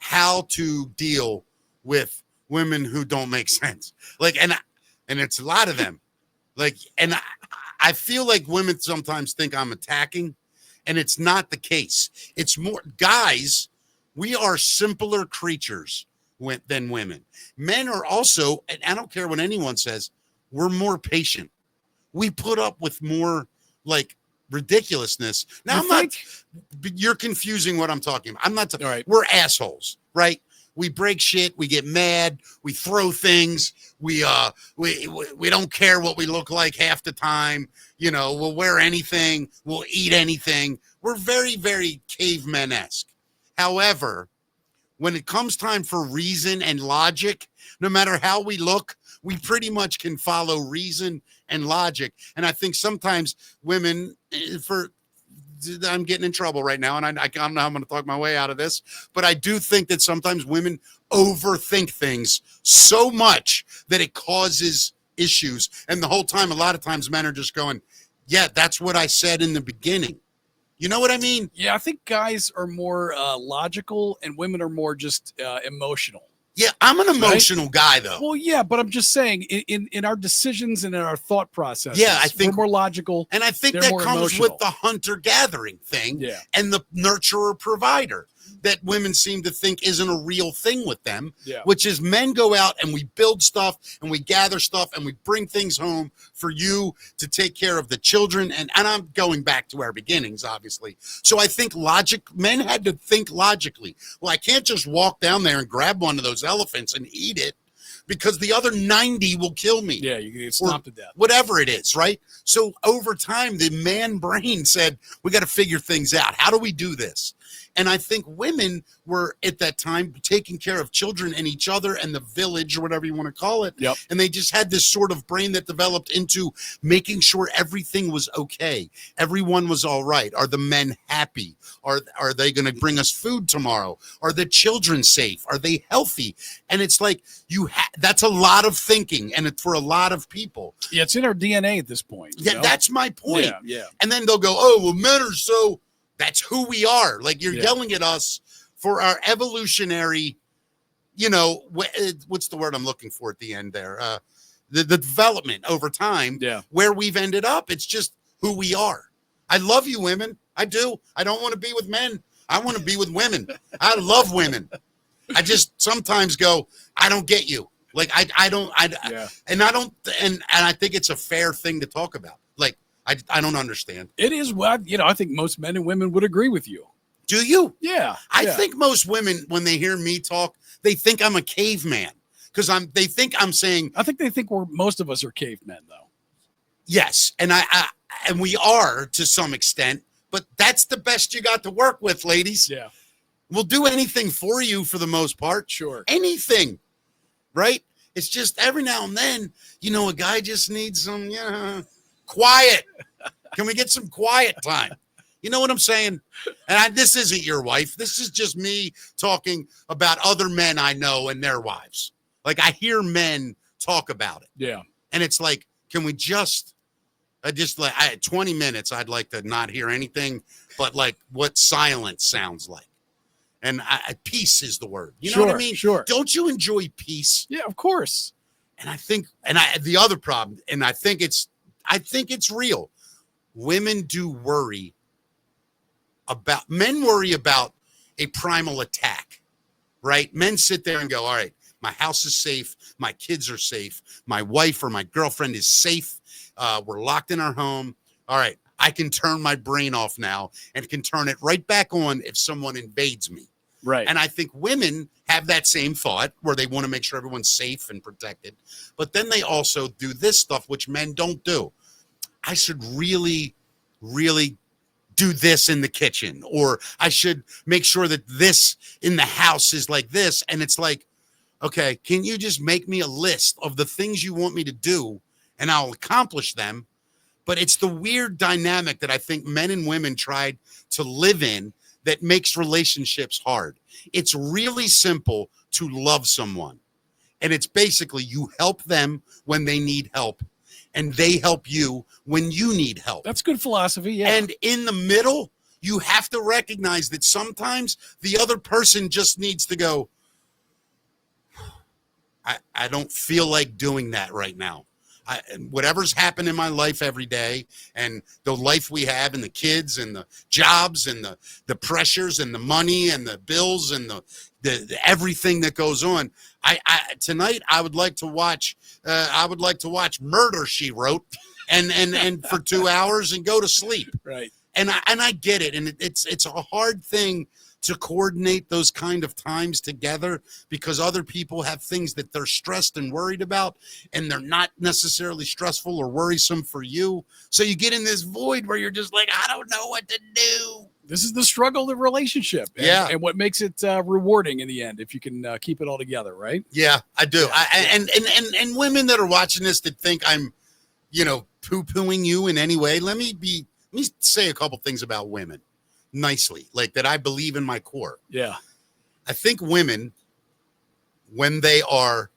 how to deal with women who don't make sense. Like, and it's a lot of them. Like, and I feel like women sometimes think I'm attacking, and it's not the case. It's more guys. We are simpler creatures than women. Men are also, and I don't care what anyone says, we're more patient. We put up with more like ridiculousness. Now, you're confusing what I'm talking about. I'm not, All right. we're assholes, right? We break shit. We get mad. We throw things. We don't care what we look like half the time. You know, we'll wear anything. We'll eat anything. We're very, very caveman-esque. However, when it comes time for reason and logic, no matter how we look, we pretty much can follow reason and logic. And I think sometimes women, I'm getting in trouble right now, and I don't know how I'm going to talk my way out of this, but I do think that sometimes women overthink things so much that it causes issues. And the whole time, a lot of times men are just going, yeah, that's what I said in the beginning. You know what I mean? Yeah. I think guys are more logical and women are more just emotional. Yeah, I'm an emotional guy, though. Well, yeah, but I'm just saying in our decisions and in our thought process. Yeah, I think we're more logical. And I think They're that more comes emotional. with the hunter-gathering thing Yeah. and the nurturer-provider that women seem to think isn't a real thing with them, Yeah. which is men go out and we build stuff and we gather stuff and we bring things home for you to take care of the children. And I'm going back to our beginnings, obviously. So I think men had to think logically. Well, I can't just walk down there and grab one of those elephants and eat it because the other 90 will kill me. Yeah, you get stomped to death. Whatever it is, right? So over time, the man brain said, we got to figure things out. How do we do this? And I think women were at that time taking care of children and each other and the village or whatever you want to call it. Yep. And they just had this sort of brain that developed into making sure everything was okay. Everyone was all right. Are the men happy? Are they going to bring us food tomorrow? Are the children safe? Are they healthy? And it's like that's a lot of thinking, and it's for a lot of people. Yeah, it's in our DNA at this point. you Yeah, know? that's my point. Yeah, yeah. And then they'll go, oh, well, men are so, that's who we are. Like you're Yeah. yelling at us for our evolutionary, what's the word I'm looking for at the end there? The development over time, Yeah. where we've ended up. It's just who we are. I love you, women. I do. I don't want to be with men. I want to be with women. I love women. I just sometimes go, I don't get you. Like I don't, Yeah. and I don't, and I think it's a fair thing to talk about. Like I don't understand. It is what I think most men and women would agree with you. Do you? Yeah. I yeah. think most women, when they hear me talk, they think I'm a caveman because they think I'm saying I think they think most of us are cavemen though. yes, and and we are to some extent, but that's the best you got to work with, ladies. Yeah. We'll do anything for you for the most part. Sure. Anything, right? It's just every now and then, a guy just needs some, quiet. Can we get some quiet time? You know what I'm saying? And this isn't your wife. This is just me talking about other men I know and their wives. Like I hear men talk about it. Yeah. And it's like, can we just 20 minutes, I'd like to not hear anything but like what silence sounds like. And peace is the word. You know what I mean? Sure. Don't you enjoy peace? Yeah, of course. And I think, the other problem, and I think it's real. Women do worry men worry about a primal attack, right? Men sit there and go, all right, my house is safe. My kids are safe. My wife or my girlfriend is safe. We're locked in our home. All right, I can turn my brain off now and can turn it right back on if someone invades me. Right. And I think women have that same thought where they want to make sure everyone's safe and protected. But then they also do this stuff, which men don't do. I should really, really do this in the kitchen, or I should make sure that this in the house is like this. And it's like, okay, can you just make me a list of the things you want me to do and I'll accomplish them? But it's the weird dynamic that I think men and women tried to live in that makes relationships hard. It's really simple to love someone. And it's basically you help them when they need help, and they help you when you need help. That's good philosophy, yeah. And in the middle, you have to recognize that sometimes the other person just needs to go, I don't feel like doing that right now. Whatever's happened in my life every day, and the life we have, and the kids and the jobs and the pressures and the money and the bills and the everything that goes on. Tonight I would like to watch Murder, She Wrote, and for 2 hours and go to sleep. Right. And I get it, and it's a hard thing to coordinate those kind of times together because other people have things that they're stressed and worried about, and they're not necessarily stressful or worrisome for you. So you get in this void where you're just like, I don't know what to do. This is the struggle of the relationship. And what makes it rewarding in the end, if you can keep it all together, right? Yeah, I do. And women that are watching this that think I'm, poo-pooing you in any way, let me say a couple things about women nicely, like that I believe in my core. Yeah. I think women, when they are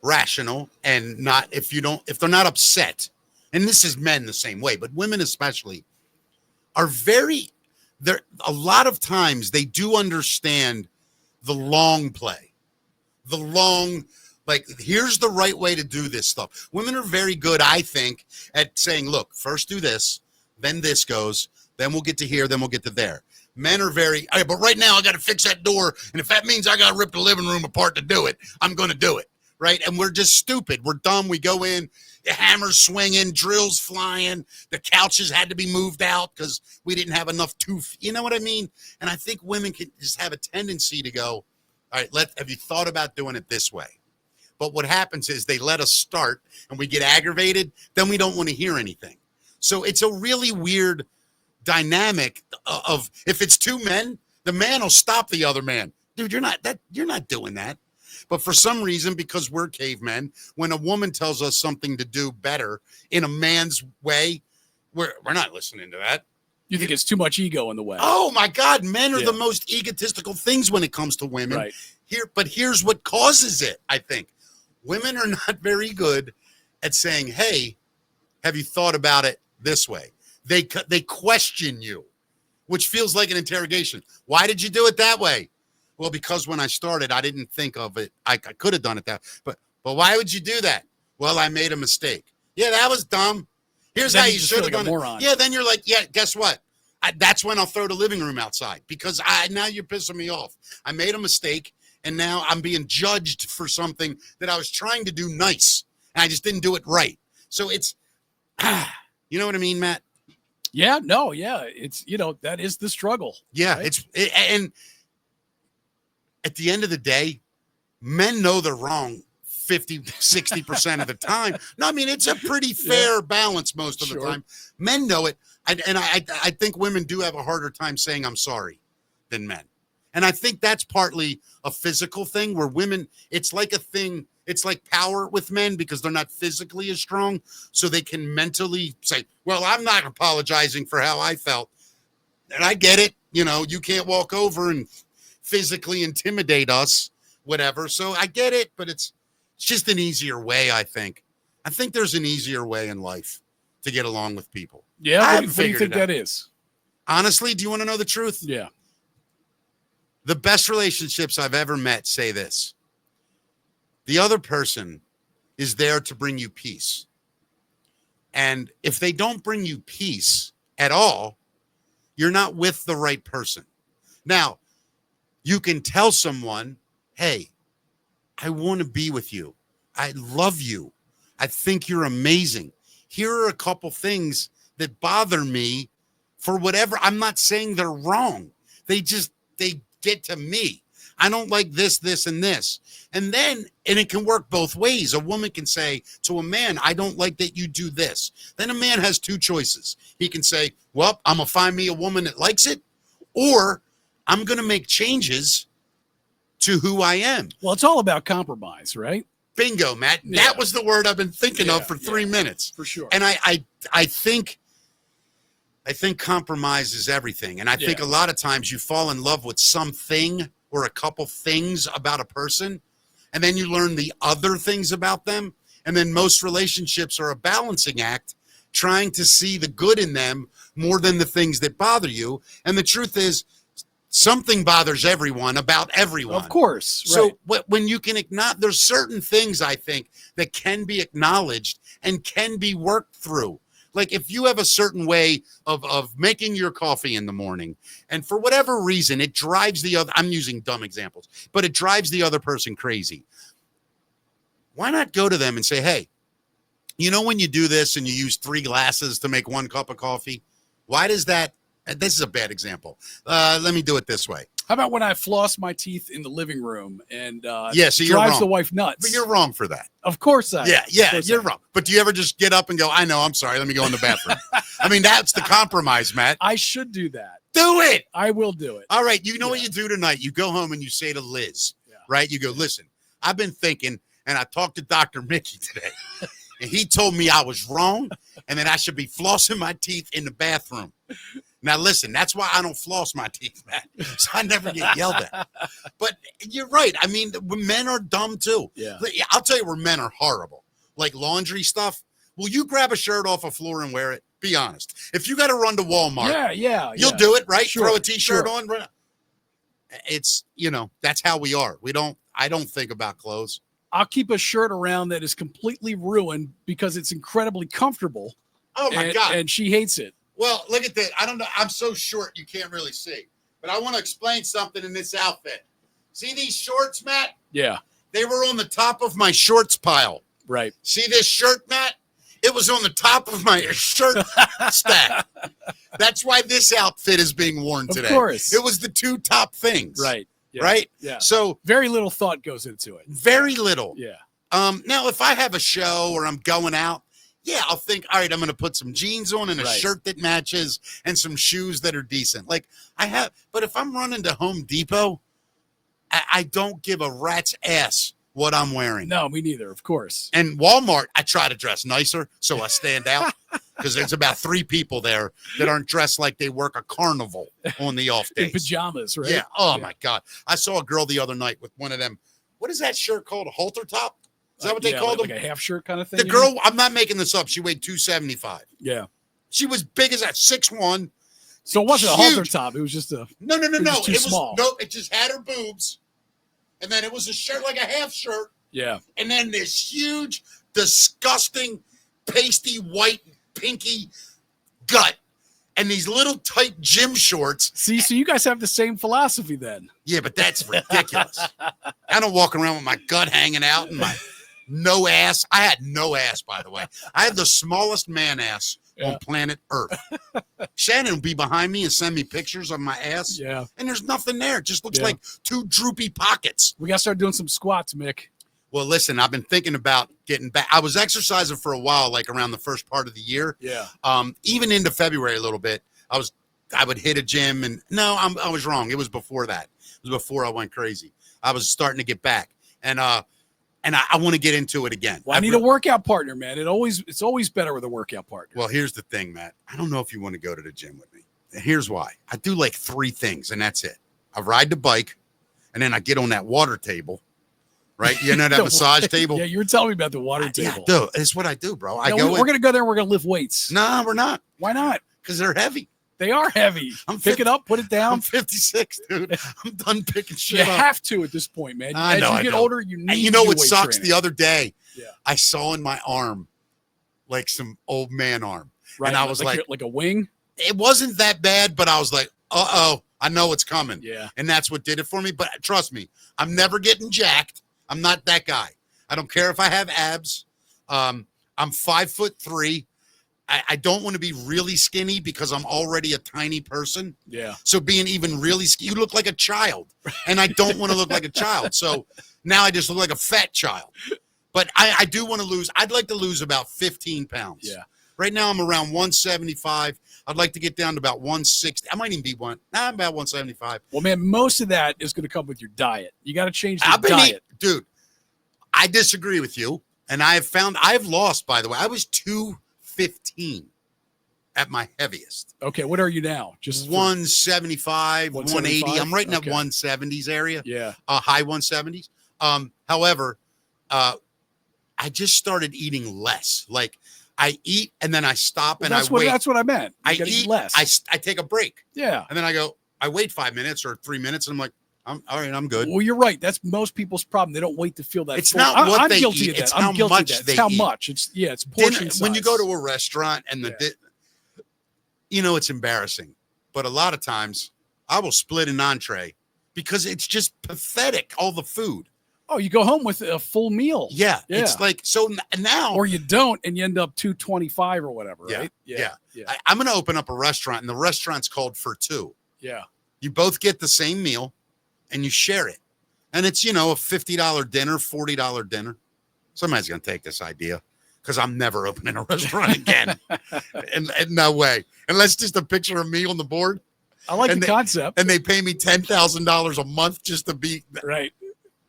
rational and not, if they're not upset, and this is men the same way, but women especially, are a lot of times they do understand the long play, like, here's the right way to do this stuff. Women are very good, I think, at saying, look, first do this, then this goes, then we'll get to here, then we'll get to there. Men are very, all right, but right now I got to fix that door. And if that means I got to rip the living room apart to do it, I'm going to do it. Right. And we're just stupid. We're dumb. We go in, the hammers swinging, drills flying. The couches had to be moved out because we didn't have enough tooth. You know what I mean? And I think women can just have a tendency to go, all right, have you thought about doing it this way? But what happens is they let us start and we get aggravated. Then we don't want to hear anything. So it's a really weird dynamic of, if it's two men, the man will stop the other man. Dude, you're not doing that. But for some reason, because we're cavemen, when a woman tells us something to do better in a man's way, we're not listening to that. You think it's too much ego in the way? Oh my God, men are the most egotistical things when it comes to women. Right. Here's what causes it, I think. Women are not very good at saying, hey, have you thought about it this way? They question you, which feels like an interrogation. Why did you do it that way? Well, because when I started, I didn't think of it. I could have done it that way. But why would you do that? Well, I made a mistake. Yeah, that was dumb. Here's how you should have done it. Yeah, then you're like, yeah, guess what? That's when I'll throw the living room outside because now you're pissing me off. I made a mistake, and now I'm being judged for something that I was trying to do nice, and I just didn't do it right. So it's, you know what I mean, Matt? Yeah, no, yeah. It's, that is the struggle. Yeah, right? And at the end of the day, men know they're wrong 50, 60% of the time. No, I mean, it's a pretty fair balance most of the time. Men know it. I think women do have a harder time saying I'm sorry than men. And I think that's partly a physical thing where women, it's like a thing. It's like power with men because they're not physically as strong. So they can mentally say, well, I'm not apologizing for how I felt. And I get it. You can't walk over and physically intimidate us, whatever. So I get it, but it's just an easier way, I think. I think there's an easier way in life to get along with people. Yeah, what do you think that is? Honestly, do you want to know the truth? Yeah. The best relationships I've ever met say this. The other person is there to bring you peace. And if they don't bring you peace at all, you're not with the right person. Now, you can tell someone, hey, I want to be with you. I love you. I think you're amazing. Here are a couple things that bother me for whatever. I'm not saying they're wrong. They get to me. I don't like this, this, and this. And it can work both ways. A woman can say to a man, I don't like that you do this. Then a man has two choices. He can say, well, I'm going to find me a woman that likes it, or I'm going to make changes to who I am. Well, it's all about compromise, right? Bingo, Matt. Yeah. That was the word I've been thinking of for 3 minutes. For sure. And I think compromise is everything. And I think a lot of times you fall in love with something or a couple things about a person, and then you learn the other things about them. And then most relationships are a balancing act, trying to see the good in them more than the things that bother you. And the truth is, something bothers everyone about everyone. Of course. So right. when you can acknowledge, there's certain things I think that can be acknowledged and can be worked through. Like if you have a certain way of making your coffee in the morning, and for whatever reason, it drives the other, I'm using dumb examples, but it drives the other person crazy. Why not go to them and say, hey, you know, when you do this and you use 3 glasses to make 1 cup of coffee, why does that, this is a bad example. Let me do it this way. How about when I floss my teeth in the living room and so you're drives wrong. the wife nuts? But you're wrong for that. Of course I am. Yeah, you're wrong. But do you ever just get up and go, I know, I'm sorry, let me go in the bathroom? I mean, that's the compromise, Matt. I should do that. Do it. I will do it. All right, you know what you do tonight? You go home and you say to Liz, right? You go, listen, I've been thinking, and I talked to Dr. Mickey today, and he told me I was wrong and that I should be flossing my teeth in the bathroom. Now, listen, that's why I don't floss my teeth, Matt. So I never get yelled at. But you're right. I mean, men are dumb, too. Yeah. I'll tell you where men are horrible. Like laundry stuff. Will you grab a shirt off a floor and wear it? Be honest. If you got to run to Walmart, you'll do it, right? Sure, Throw a T-shirt sure. on. It's, that's how we are. I don't think about clothes. I'll keep a shirt around that is completely ruined because it's incredibly comfortable. Oh, my God. And she hates it. Well, look at that. I don't know. I'm so short you can't really see. But I want to explain something in this outfit. See these shorts, Matt? Yeah. They were on the top of my shorts pile. Right. See this shirt, Matt? It was on the top of my shirt stack. That's why this outfit is being worn today. Of course. It was the 2 top things. Right. Yeah. Right? Yeah. So very little thought goes into it. very little. Yeah. Now, if I have a show or I'm going out, I'll think, all right, I'm going to put some jeans on and a shirt that matches and some shoes that are decent. Like but if I'm running to Home Depot, I don't give a rat's ass what I'm wearing. No, me neither, of course. And Walmart, I try to dress nicer so I stand out because there's about 3 people there that aren't dressed like they work a carnival on the off days. In pajamas, right? Yeah. Oh, my God. I saw a girl the other night with one of them. What is that shirt called? A halter top? Is that what they called them? Like a half shirt kind of thing? The girl, I'm not making this up. She weighed 275. Yeah. She was big as that, 6'1". So it wasn't a Huge. halter top. It was just a. No. It was too small. No, it just had her boobs. And then it was a shirt, like a half shirt. Yeah. And then this huge, disgusting, pasty, white, pinky gut. And these little tight gym shorts. See, so you guys have the same philosophy then. Yeah, but that's ridiculous. I don't walk around with my gut hanging out and my no ass. I had no ass, by the way. I had the smallest man ass on planet Earth. Shannon would be behind me and send me pictures of my ass. Yeah. And there's nothing there. It just looks like 2 droopy pockets. We got to start doing some squats, Mick. Well, listen, I've been thinking about getting back. I was exercising for a while, like around the first part of the year. Yeah. Even into February a little bit. I would hit a gym and I was wrong. It was before that. It was before I went crazy. I was starting to get back. And I want to get into it again. Well, I need a workout partner, man. It's always better with a workout partner. Well, here's the thing, Matt. I don't know if you want to go to the gym with me. And here's why. I do like 3 things, and that's it. I ride the bike, and then I get on that water table, right? You know that massage table? Yeah, you were telling me about the water table. Yeah, dude, it's what I do, bro. We're going to go there and we're going to lift weights. No, we're not. Why not? Because they're heavy. They are heavy. Pick it up, put it down. I'm 56, dude. I'm done picking shit you up. have to at this point, man. I know, As you get older, you need and you know to what do weight sucks? training. The other day, Yeah. I saw in my arm like some old man arm. Right. And I was like a wing? It wasn't that bad, but I was like, uh-oh, I know it's coming. Yeah. And that's what did it for me. But trust me, I'm never getting jacked. I'm not that guy. I don't care if I have abs. I'm 5'3". I don't want to be really skinny because I'm already a tiny person. Yeah. So being even really skinny, you look like a child, and I don't want to look like a child. So now I just look like a fat child. But I do want to lose. I'd like to lose about 15 pounds. Yeah. Right now I'm around 175. I'd like to get down to about 160. I might even be about 175. Well, man, most of that is going to come with your diet. You got to change the diet. Dude, I disagree with you. And I've lost, by the way. I was 215 at my heaviest. Okay, what are you now? Just 175, 180. I'm right in that 170s area. Yeah. High 170s. However, I just started eating less. Like I eat and then I stop and I wait. That's what I meant. I eat less. I take a break. Yeah. And then I wait 5 minutes or 3 minutes and I'm like, all right, I'm good. Well, you're right. That's most people's problem. They don't wait to feel that. It's full. not what I'm they guilty eat. of that. It's I'm how guilty much of that. they It's how eat. much. It's portion size. When you go to a restaurant and it's embarrassing. But a lot of times I will split an entree because it's just pathetic, all the food. Oh, you go home with a full meal. Yeah. It's like, so now. Or you don't, and you end up 225 or whatever, right? Yeah. I'm going to open up a restaurant, and the restaurant's called For Two. Yeah. You both get the same meal, and you share it. And it's, a $50 dinner, $40 dinner. Somebody's going to take this idea because I'm never opening a restaurant again. in no way. Unless just a picture of me on the board. I like the concept. And they pay me $10,000 a month just to be. Right.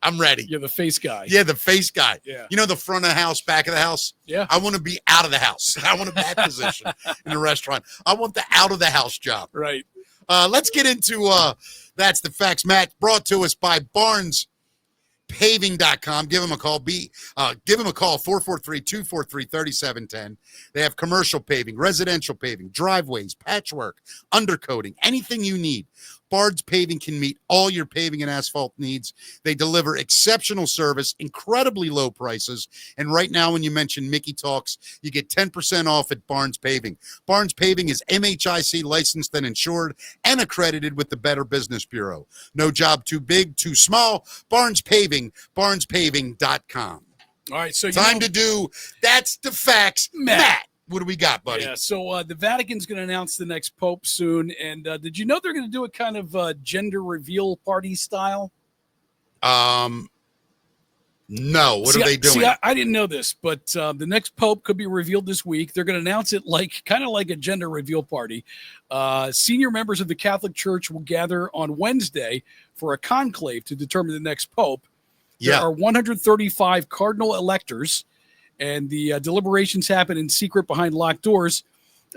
I'm ready. You're the face guy. Yeah, the face guy. Yeah. The front of the house, back of the house. Yeah. I want to be out of the house. I want that position in the restaurant. I want the out of the house job. Right. Let's get into That's the Facts, Matt, brought to us by BarnesPaving.com. Give them a call. Give them a call, 443-243-3710. They have commercial paving, residential paving, driveways, patchwork, undercoating, anything you need. Barnes Paving can meet all your paving and asphalt needs. They deliver exceptional service, incredibly low prices. And right now, when you mention Mickey Talks, you get 10% off at Barnes Paving. Barnes Paving is MHIC licensed and insured and accredited with the Better Business Bureau. No job too big, too small. Barnes Paving, barnespaving.com. All right, so time to do That's the Facts, Matt. What do we got, buddy? Yeah, so the Vatican's going to announce the next pope soon, and did you know they're going to do a kind of gender reveal party style? No. What are they doing? See, I didn't know this, but the next pope could be revealed this week. They're going to announce it kind of like a gender reveal party. Senior members of the Catholic Church will gather on Wednesday for a conclave to determine the next pope. There are 135 cardinal electors, and the deliberations happen in secret behind locked doors.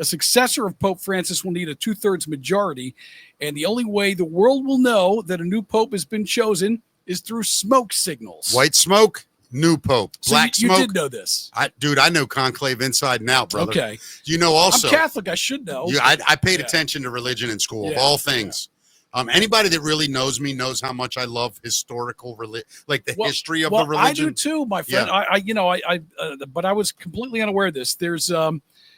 A successor of Pope Francis will need a 2/3 majority, and the only way the world will know that a new pope has been chosen is through smoke signals. White smoke, new pope. Black so you smoke. You did know this. I know conclave inside and out, brother. Okay. Also. I'm Catholic. I should know. I paid attention to religion in school, of all things. Anybody that really knows me knows how much I love historical history of the religion. I do too, my friend. But I was completely unaware of this. There's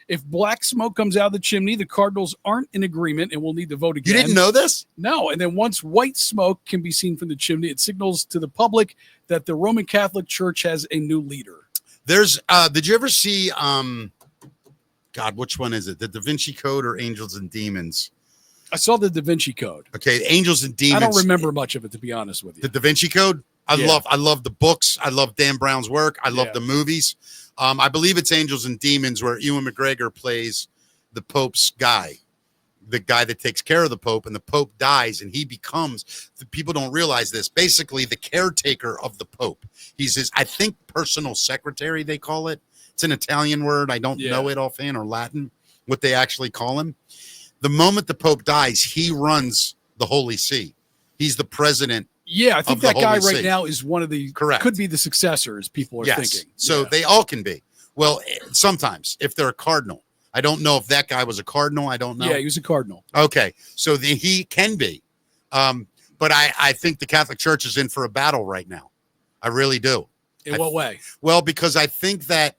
if black smoke comes out of the chimney, the cardinals aren't in agreement and will need to vote again. You didn't know this? No. And then once white smoke can be seen from the chimney, it signals to the public that the Roman Catholic Church has a new leader. There's did you ever see which one is it? The Da Vinci Code or Angels and Demons? I saw the Da Vinci Code. Okay, Angels and Demons. I don't remember much of it, to be honest with you. The Da Vinci Code. I love the books. I love Dan Brown's work. I love the movies. I believe it's Angels and Demons where Ewan McGregor plays the Pope's guy, the guy that takes care of the Pope, and the Pope dies, and he becomes. People don't realize this. Basically, the caretaker of the Pope. He's his, I think, personal secretary. They call it. It's an Italian word. I don't know it offhand, or Latin. What they actually call him. The moment the Pope dies, he runs the Holy See. He's the president. Yeah, I think that guy right now is one of the could be the successors people are thinking. So they all can be. Well, sometimes if they're a cardinal. I don't know if that guy was a cardinal. I don't know. Yeah, he was a cardinal. Okay. So he can be. But I think the Catholic Church is in for a battle right now. I really do. In what way? Well, because I think that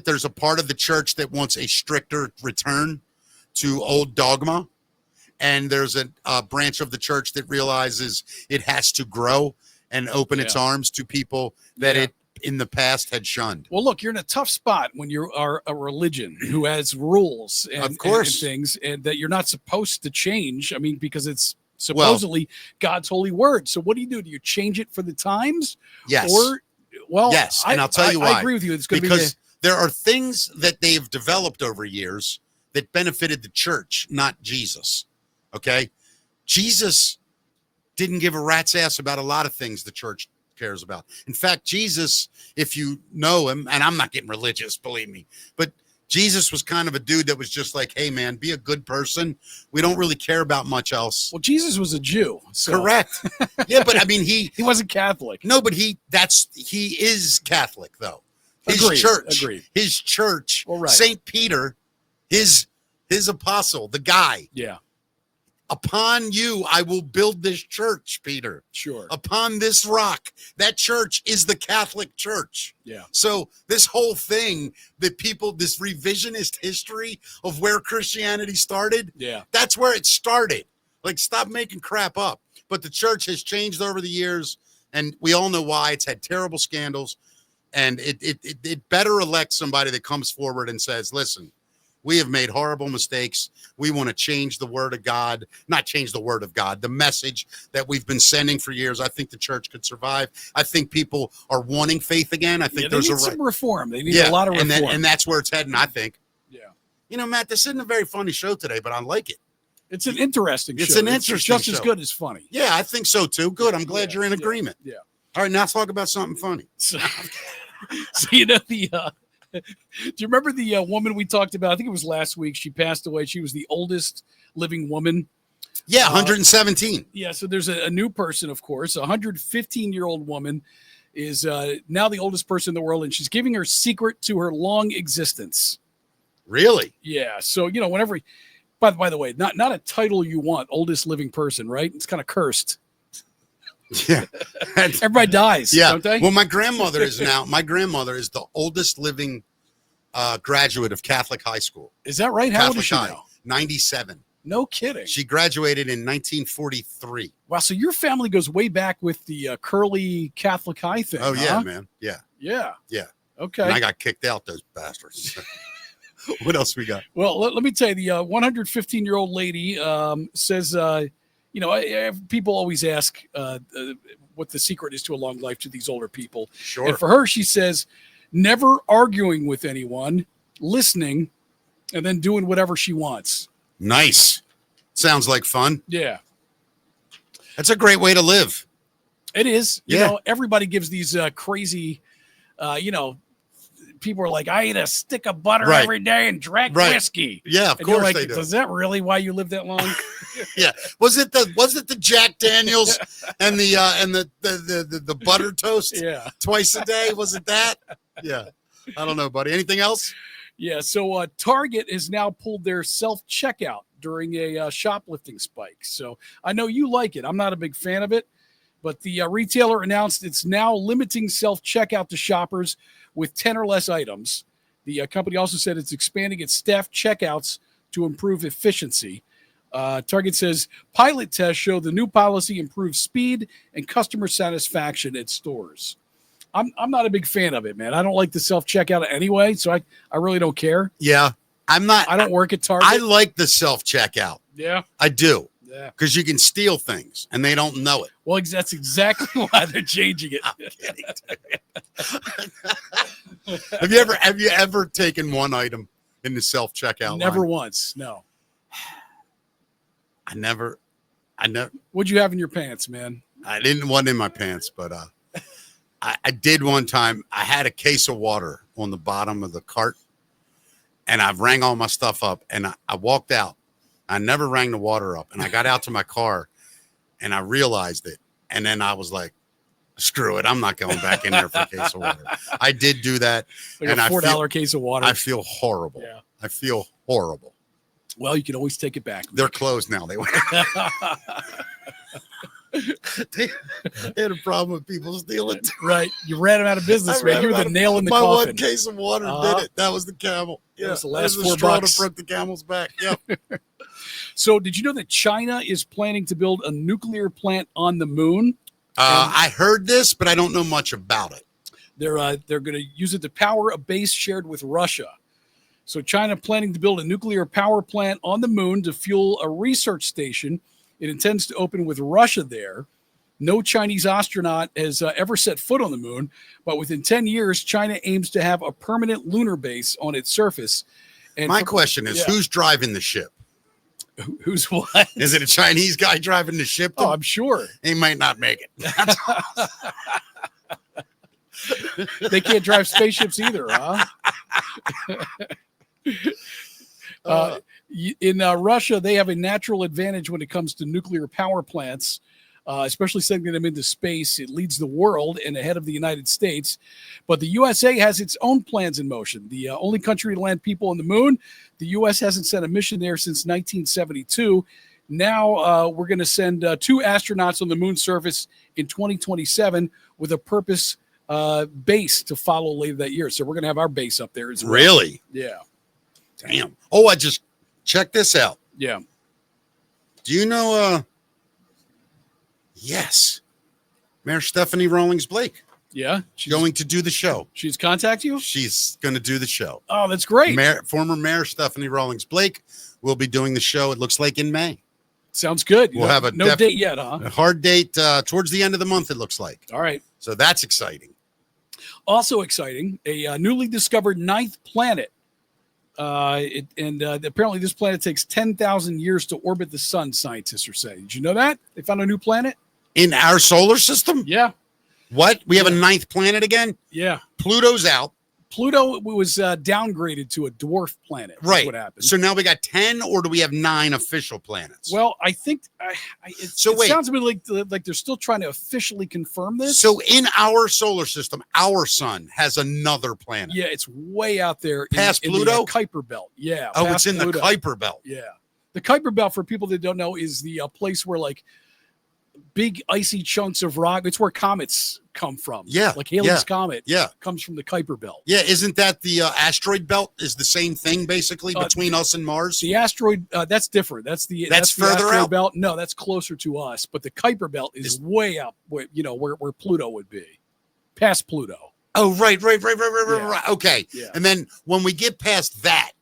there's a part of the church that wants a stricter return to old dogma. And there's a branch of the church that realizes it has to grow and open its arms to people that in the past had shunned. Well, look, you're in a tough spot when you are a religion who has rules and, Of course. and things and that you're not supposed to change. I mean, because it's supposedly God's holy word. So what do? Do you change it for the times? Yes. Or, well, Yes, and I'll tell you why. I agree with you. It's going to Because there are things that they've developed over years that benefited the church, not Jesus. Okay? Jesus didn't give a rat's ass about a lot of things the church cares about. In fact, Jesus, if you know him, and I'm not getting religious, believe me, but Jesus was kind of a dude that was just like, hey, man, be a good person. We don't really care about much else. Well, Jesus was a Jew. So Correct. Yeah, but I mean, he wasn't Catholic. No, but he is Catholic, though. His Agreed. His church, Well, right. St. Peter, his apostle, the guy. Yeah, Upon you, I will build this church, Peter. sure. Upon this rock. That church is the Catholic Church. Yeah. So this whole thing that this revisionist history of where Christianity started, Yeah. that's where it started. Like, stop making crap up. But the church has changed over the years, and we all know why. It's had terrible scandals, and it better elect somebody that comes forward and says, listen, we have made horrible mistakes. We want to change the word of God, not change the word of God, the message that we've been sending for years. I think the church could survive. I think people are wanting faith again. I think They there's need some reform. They need a lot of reform. and that's where it's heading, I think. Yeah. You know, Matt, this isn't a very funny show today, but I like it. It's an interesting show. It's an interesting just as show. good as funny. Yeah, I think so too. Good. I'm glad you're in Yeah. agreement. Yeah. All right, now talk about something funny. So you know do you remember the woman we talked about? I think it was last week. She passed away. She was the oldest living woman. Yeah, 117. Yeah, so there's a new person, of course. A 115-year-old woman is now the oldest person in the world, and she's giving her secret to her long existence. Really? Yeah, so, whenever – by the way, not a title you want, oldest living person, right? It's kind of cursed. Yeah. Everybody dies, don't they? Well, my grandmother is the oldest living graduate of Catholic high school. Is that right? How old is Catholic she High, now? 97. No kidding. She graduated in 1943. Wow, so your family goes way back with the Curly Catholic High thing. Oh, yeah, huh? man. Yeah. Yeah. Yeah. Okay. And I got kicked out, those bastards. What else we got? Well, let me tell you, the 115-year-old lady says, people always ask what the secret is to a long life to these older people. Sure. And for her, she says, never arguing with anyone, listening, and then doing whatever she wants. Nice. Sounds like fun. Yeah. That's a great way to live. It is. Yeah. Everybody gives these crazy, people are like, I eat a stick of butter Right. every day and drank Right. whiskey. Yeah, of And you're course like, they do. is that really why you live that long? Yeah. Was it the Jack Daniels and the butter toast Yeah. twice a day? Was it that? Yeah. I don't know, buddy. Anything else? Yeah. So Target has now pulled their self-checkout during a shoplifting spike. So I know you like it. I'm not a big fan of it, but the retailer announced it's now limiting self-checkout to shoppers with 10 or less items. The company also said it's expanding its staff checkouts to improve efficiency. Target says pilot tests show the new policy improves speed and customer satisfaction at stores. I'm not a big fan of it, man. I don't like the self-checkout anyway, so I really don't care. Yeah. I don't work at Target. I like the self-checkout. Yeah. I do. Yeah. Because you can steal things and they don't know it. Well, that's exactly why they're changing it. I'm kidding. Have you ever taken one item in the self-checkout Never line? once. No. I never. What'd you have in your pants, man? I didn't want in my pants, but I did one time. I had a case of water on the bottom of the cart, and I rang all my stuff up, and I walked out. I never rang the water up, and I got out to my car, and I realized it, and then I was like, "Screw it! I'm not going back in there for a case of water." I did do that, Like and a $4 case of water. I feel horrible. Yeah. I feel horrible. Well, you can always take it back. They're closed now. They had a problem with people stealing. Right. You ran them out of business, man. You're the nail in the my coffin. one case of water Uh-huh. did it. That was the camel. That Yeah, was the last That was $4. the straw to break the camel's back. Yeah. So did you know that China is planning to build a nuclear plant on the moon? I heard this, but I don't know much about it. They're going to use it to power a base shared with Russia. So China planning to build a nuclear power plant on the moon to fuel a research station. It intends to open with Russia there. No Chinese astronaut has ever set foot on the moon, but within 10 years, China aims to have a permanent lunar base on its surface. And My question is, who's driving the ship? Who's what? Is it a Chinese guy driving the ship? Oh, I'm sure. He might not make it. They can't drive spaceships either, huh? In Russia, they have a natural advantage when it comes to nuclear power plants, especially sending them into space. It leads the world and ahead of the United States. But the USA has its own plans in motion. The only country to land people on the moon. The U.S. hasn't sent a mission there since 1972. Now we're going to send 2 astronauts on the moon surface in 2027 with a purpose base to follow later that year. So we're going to have our base up there as well. Really? Yeah. Damn. Oh, I just checked this out. Yeah. Do you know? Yes, Mayor Stephanie Rawlings Blake. Yeah. She's going to do the show. She's contact you? She's going to do the show. Oh, that's great. Former Mayor Stephanie Rawlings Blake will be doing the show. It looks like in May. Sounds good. We'll have no date yet, huh? A hard date towards the end of the month, it looks like. All right. So that's exciting. Also exciting, a newly discovered 9th planet. Apparently this planet takes 10,000 years to orbit the sun, scientists are saying. Did you know that? They found a new planet? In our solar system? Yeah. What? We have a 9th planet again? Yeah. Pluto's out. Pluto was downgraded to a dwarf planet. That's Right. what happened. So now we got 10, or do we have 9 official planets? Well, I think it sounds to me like they're still trying to officially confirm this. So in our solar system, our sun has another planet. Yeah, it's way out there. Past in Pluto? the Kuiper Belt. Yeah. Oh, past it's in Pluto. the Kuiper Belt. Yeah. The Kuiper Belt, for people that don't know, is the place where like big icy chunks of rock, it's where comets come from. Yeah. Like Halley's Comet Yeah. comes from the Kuiper Belt. Yeah. Isn't that the asteroid belt is the same thing basically between us and Mars? The asteroid, that's different. That's the further asteroid out? belt. No, that's closer to us. But the Kuiper Belt is way up where, where Pluto would be. Past Pluto. Oh, right. Yeah. Right. Okay. Yeah. And then when we get past that,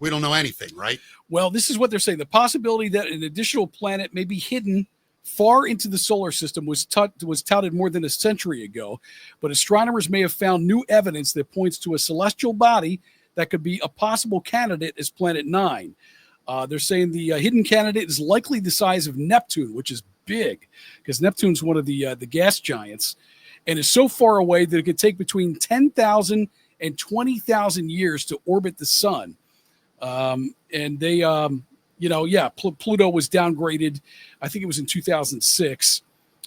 we don't know anything, right? Well, this is what they're saying. The possibility that an additional planet may be hidden far into the solar system was touted more than a century ago, but astronomers may have found new evidence that points to a celestial body that could be a possible candidate as Planet 9. They're saying the hidden candidate is likely the size of Neptune, which is big, because Neptune's one of the gas giants, and is so far away that it could take between 10,000 and 20,000 years to orbit the sun. And they, Pluto was downgraded. I think it was in 2006.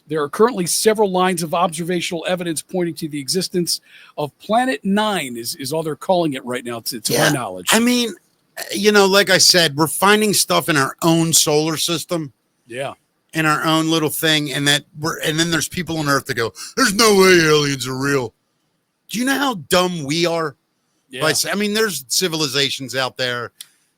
There are currently several lines of observational evidence pointing to the existence of Planet 9 is all they're calling it right now, to my knowledge. I mean, like I said, we're finding stuff in our own solar system. Yeah. In our own little thing. And then there's people on Earth that go, there's no way aliens are real. Do you know how dumb we are? Yeah. I mean, there's civilizations out there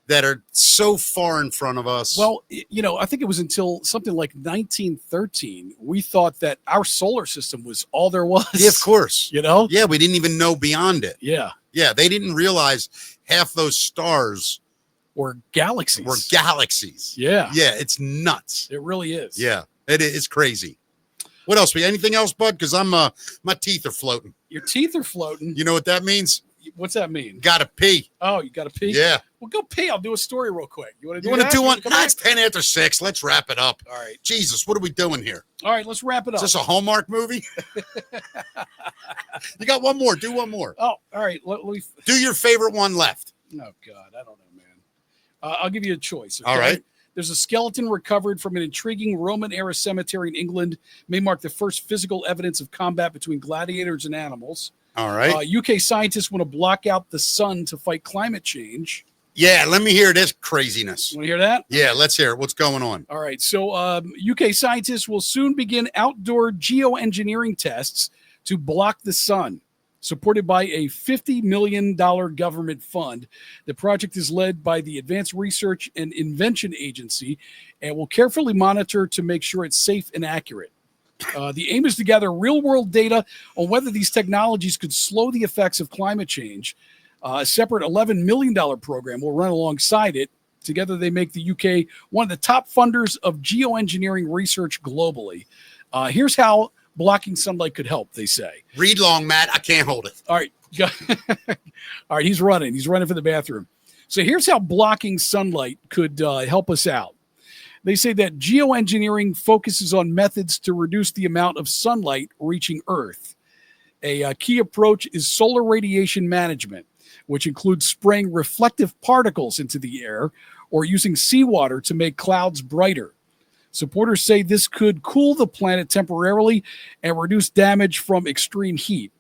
that are so far in front of us. Well, I think it was until something like 1913, we thought that our solar system was all there was. Yeah, of course. Yeah, we didn't even know beyond it. Yeah. Yeah, they didn't realize half those stars were galaxies. Yeah. Yeah, it's nuts. It really is. Yeah, it's crazy. What else? Anything else, bud? Because my teeth are floating. Your teeth are floating. You know what that means? What's that mean? Gotta pee. Oh, you gotta pee? Yeah. Well, go pee. I'll do a story real quick. You want to do one? No, it's 10 after 6. Let's wrap it up. All right. Jesus, what are we doing here? All right, let's wrap it up. Is this a Hallmark movie? You got one more. Do one more. Oh, all right. Do your favorite one left. Oh, God. I don't know, man. I'll give you a choice. Okay? All right. There's a skeleton recovered from an intriguing Roman-era cemetery in England. May mark the first physical evidence of combat between gladiators and animals. All right. UK scientists want to block out the sun to fight climate change. Yeah, let me hear this craziness. Want to hear that? Yeah, let's hear it. What's going on? All right. So UK scientists will soon begin outdoor geoengineering tests to block the sun, supported by a $50 million government fund. The project is led by the Advanced Research and Invention Agency and will carefully monitor to make sure it's safe and accurate. The aim is to gather real-world data on whether these technologies could slow the effects of climate change. A separate $11 million program will run alongside it. Together, they make the UK one of the top funders of geoengineering research globally. Here's how blocking sunlight could help, they say. Read long, Matt. I can't hold it. All right. All right, he's running. He's running for the bathroom. So here's how blocking sunlight could help us out. They say that geoengineering focuses on methods to reduce the amount of sunlight reaching Earth. A key approach is solar radiation management, which includes spraying reflective particles into the air or using seawater to make clouds brighter. Supporters say this could cool the planet temporarily and reduce damage from extreme heat.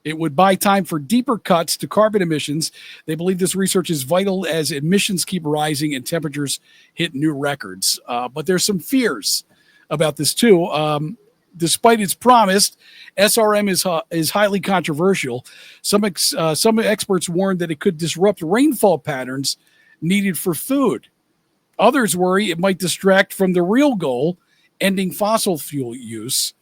It would buy time for deeper cuts to carbon emissions. They believe this research is vital as emissions keep rising and temperatures hit new records. But there's some fears about this too. Despite its promise, SRM is highly controversial. Some experts warn that it could disrupt rainfall patterns needed for food. Others worry it might distract from the real goal, ending fossil fuel use.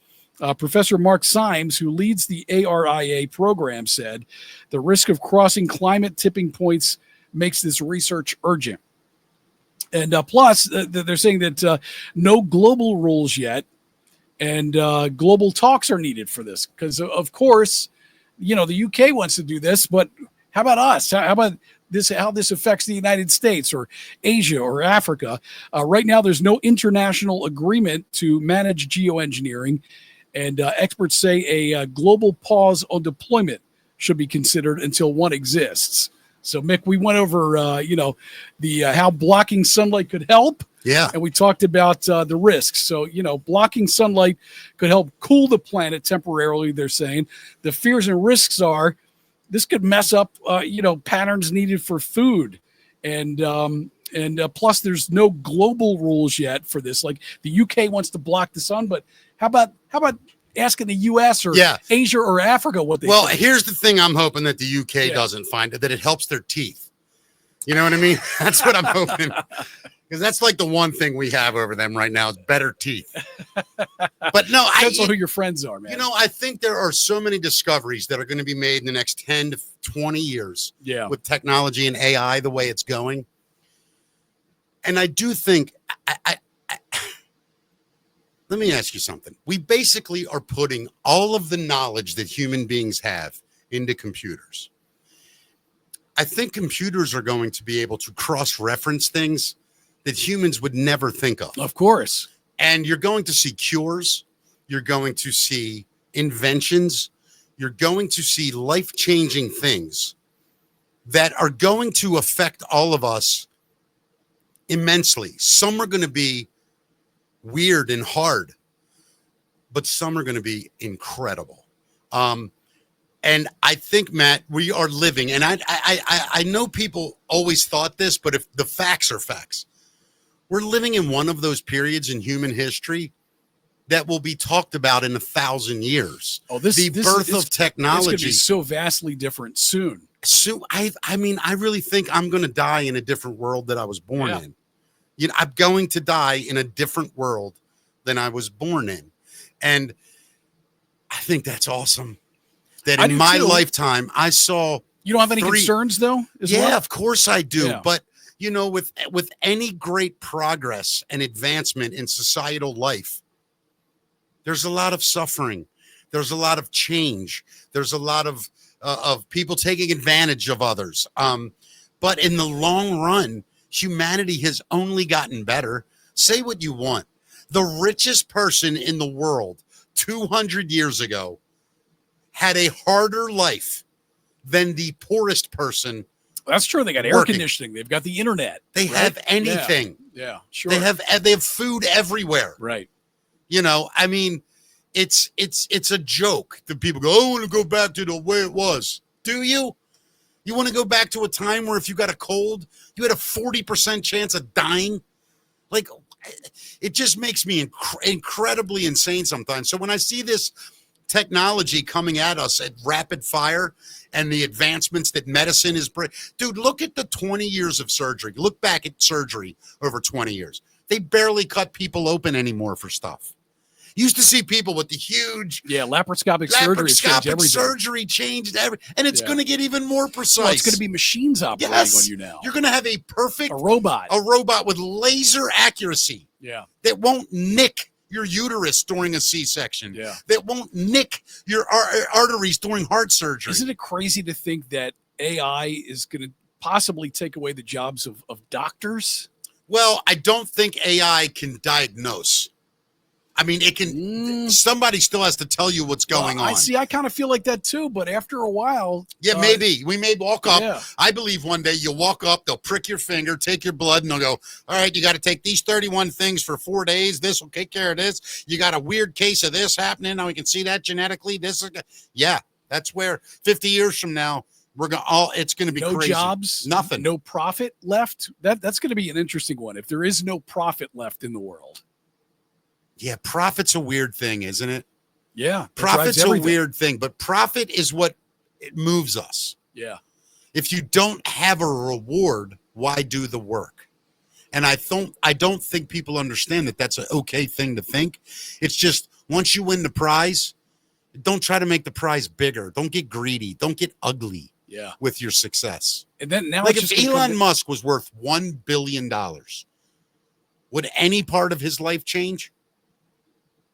Professor Mark Symes, who leads the ARIA program, said the risk of crossing climate tipping points makes this research urgent. And plus, they're saying that no global rules yet, and global talks are needed for this. Because, of course, the UK wants to do this, but how about us? How about this? How this affects the United States or Asia or Africa? Right now, there's no international agreement to manage geoengineering. And experts say a global pause on deployment should be considered until one exists. So, Mick, we went over, how blocking sunlight could help. Yeah. And we talked about the risks. So, blocking sunlight could help cool the planet temporarily, they're saying. The fears and risks are this could mess up, patterns needed for food. And plus, there's no global rules yet for this. Like the UK wants to block the sun, but how about asking the U.S. or Asia or Africa what they think? Here's the thing I'm hoping that the UK doesn't find, that it helps their teeth. You know what I mean? That's what I'm hoping. Because that's like the one thing we have over them right now is better teeth. But no, depends on who your friends are, man. I think there are so many discoveries that are going to be made in the next 10 to 20 years with technology and AI the way it's going. And I do think let me ask you something. We basically are putting all of the knowledge that human beings have into computers. I think computers are going to be able to cross-reference things that humans would never think of. Of course. And you're going to see cures. You're going to see inventions. You're going to see life-changing things that are going to affect all of us immensely. Some are going to be weird and hard, but some are going to be incredible. And I think, Matt, we are living, and I know people always thought this, but if the facts are facts, we're living in one of those periods in human history that will be talked about in 1,000 years. The birth of technology. It's going to be so vastly different soon. So I really think I'm going to die in a different world that I was born in. I'm going to die in a different world than I was born in. And I think that's awesome. That in my lifetime, I saw. You don't have any concerns, though? Yeah, of course I do. Yeah. But, with any great progress and advancement in societal life, there's a lot of suffering. There's a lot of change. There's a lot of people taking advantage of others. But in the long run, humanity has only gotten better. Say what you want. The richest person in the world 200 years ago had a harder life than the poorest person. That's true. They got air conditioning. They've got the internet. They have anything. Yeah, sure. They have food everywhere. Right. It's a joke that people go, I want to go back to the way it was. Do you? You want to go back to a time where if you got a cold, you had a 40% chance of dying? Like, it just makes me incredibly insane sometimes. So when I see this technology coming at us at rapid fire and the advancements that medicine is dude, look at the 20 years of surgery. Look back at surgery over 20 years. They barely cut people open anymore for stuff. You used to see people with the huge laparoscopic surgery has changed laparoscopic everything. surgery changed and it's Yeah. going to get even more precise. Well, it's going to be machines operating on you now. You're going to have a perfect A robot. with laser accuracy Yeah. that won't nick your uterus during a C-section. Yeah. That won't nick your arteries during heart surgery. Isn't it crazy to think that AI is going to possibly take away the jobs of doctors? Well, I don't think AI can diagnose. I mean, it can. Somebody still has to tell you what's going on. I see. I kind of feel like that too. But after a while, Yeah, maybe we may walk up. Yeah. I believe one day you'll walk up, they'll prick your finger, take your blood, and they'll go, all right, you got to take these 31 things for 4 days. This will take care of this. You got a weird case of this happening. Now we can see that genetically. Yeah, that's where 50 years from now, it's going to be no crazy. jobs, Nothing. no profit left. That's going to be an interesting one. If there is no profit left in the world. Yeah, profit's a weird thing, isn't it? Yeah. that Profit's drives a everything. weird thing, but profit is what it moves us. Yeah. If you don't have a reward, why do the work? And I don't think people understand that that's an okay thing to think. It's just once you win the prize, don't try to make the prize bigger. Don't get greedy. Don't get ugly Yeah. with your success. And then now Like it's if just gonna come Elon to- Musk was worth $1 billion, would any part of his life change?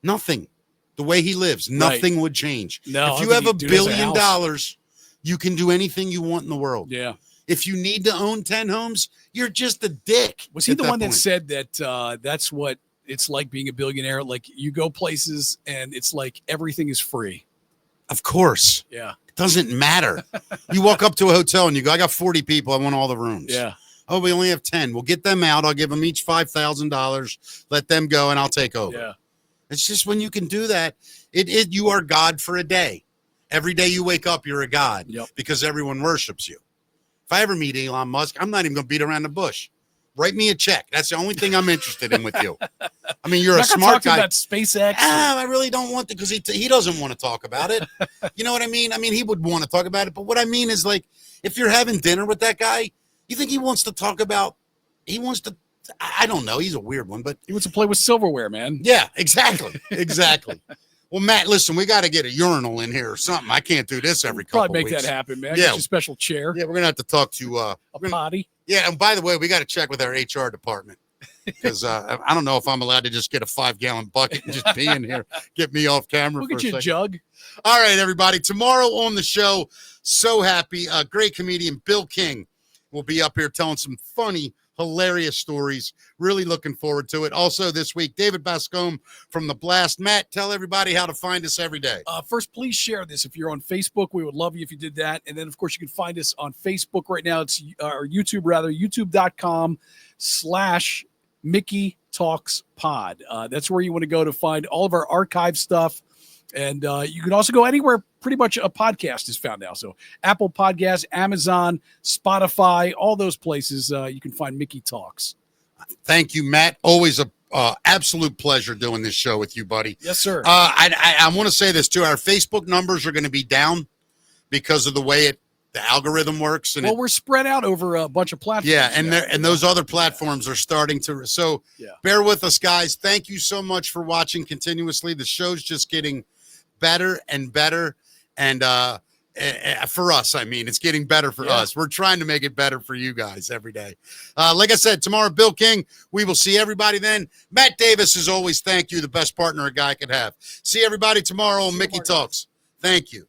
Nothing. The way he lives, nothing would change. No, if I you think have he'd $1 do it as a billion, house. you can do anything you want in the world. Yeah. If you need to own 10 homes, you're just a dick. Was he at the one that point. said that that's what it's like being a billionaire? Like you go places and it's like everything is free. Of course. Yeah. It doesn't matter. You walk up to a hotel and you go, I got 40 people. I want all the rooms. Yeah. Oh, we only have 10. We'll get them out. I'll give them each $5,000. Let them go and I'll take over. Yeah. It's just when you can do that, you are God for a day. Every day you wake up, you're a God because everyone worships you. If I ever meet Elon Musk, I'm not even going to beat around the bush. Write me a check. That's the only thing I'm interested in with you. I mean, you're a smart guy. About SpaceX. I really don't want to because he doesn't want to talk about it. You know what I mean? I mean, he would want to talk about it. But what I mean is like, if you're having dinner with that guy, you think he wants to talk about, I don't know. He's a weird one, but He wants to play with silverware, man. yeah, exactly. Exactly. Well, Matt, listen, we got to get a urinal in here or something. I can't do this every couple Probably make weeks. that happen, man. Yeah. Get you a special chair, Yeah, we're going to have to talk to, a potty. yeah. And by the way, we got to check with our HR department because I don't know if I'm allowed to just get a 5-gallon bucket and just be in here, get me off camera We'll for get a you a second. jug. All right, everybody. Tomorrow on the show, so happy. Great comedian Bill King will be up here telling some funny, hilarious stories. Really looking forward to it. Also this week, David Bascom from The Blast. Matt, tell everybody how to find us every day. First, please share this. If you're on Facebook, we would love you if you did that. And then, of course, you can find us on Facebook right now. It's or YouTube, rather, youtube.com/Mickey Talks Pod. That's where you want to go to find all of our archive stuff. And you can also go anywhere pretty much a podcast is found now. So Apple Podcasts, Amazon, Spotify, all those places you can find Mickey Talks. Thank you, Matt. Always a absolute pleasure doing this show with you, buddy. Yes, sir. I want to say this too. Our Facebook numbers are going to be down because of the way the algorithm works. And well, we're spread out over a bunch of platforms. yeah, and those other platforms are starting to. So bear with us, guys. Thank you so much for watching continuously. The show's just getting better and better. And for us, I mean, it's getting better for us. We're trying to make it better for you guys every day. Like I said, tomorrow, Bill King. We will see everybody then. Matt Davis, as always, thank you. The best partner a guy could have. See everybody tomorrow on Mickey Talks. Thank you.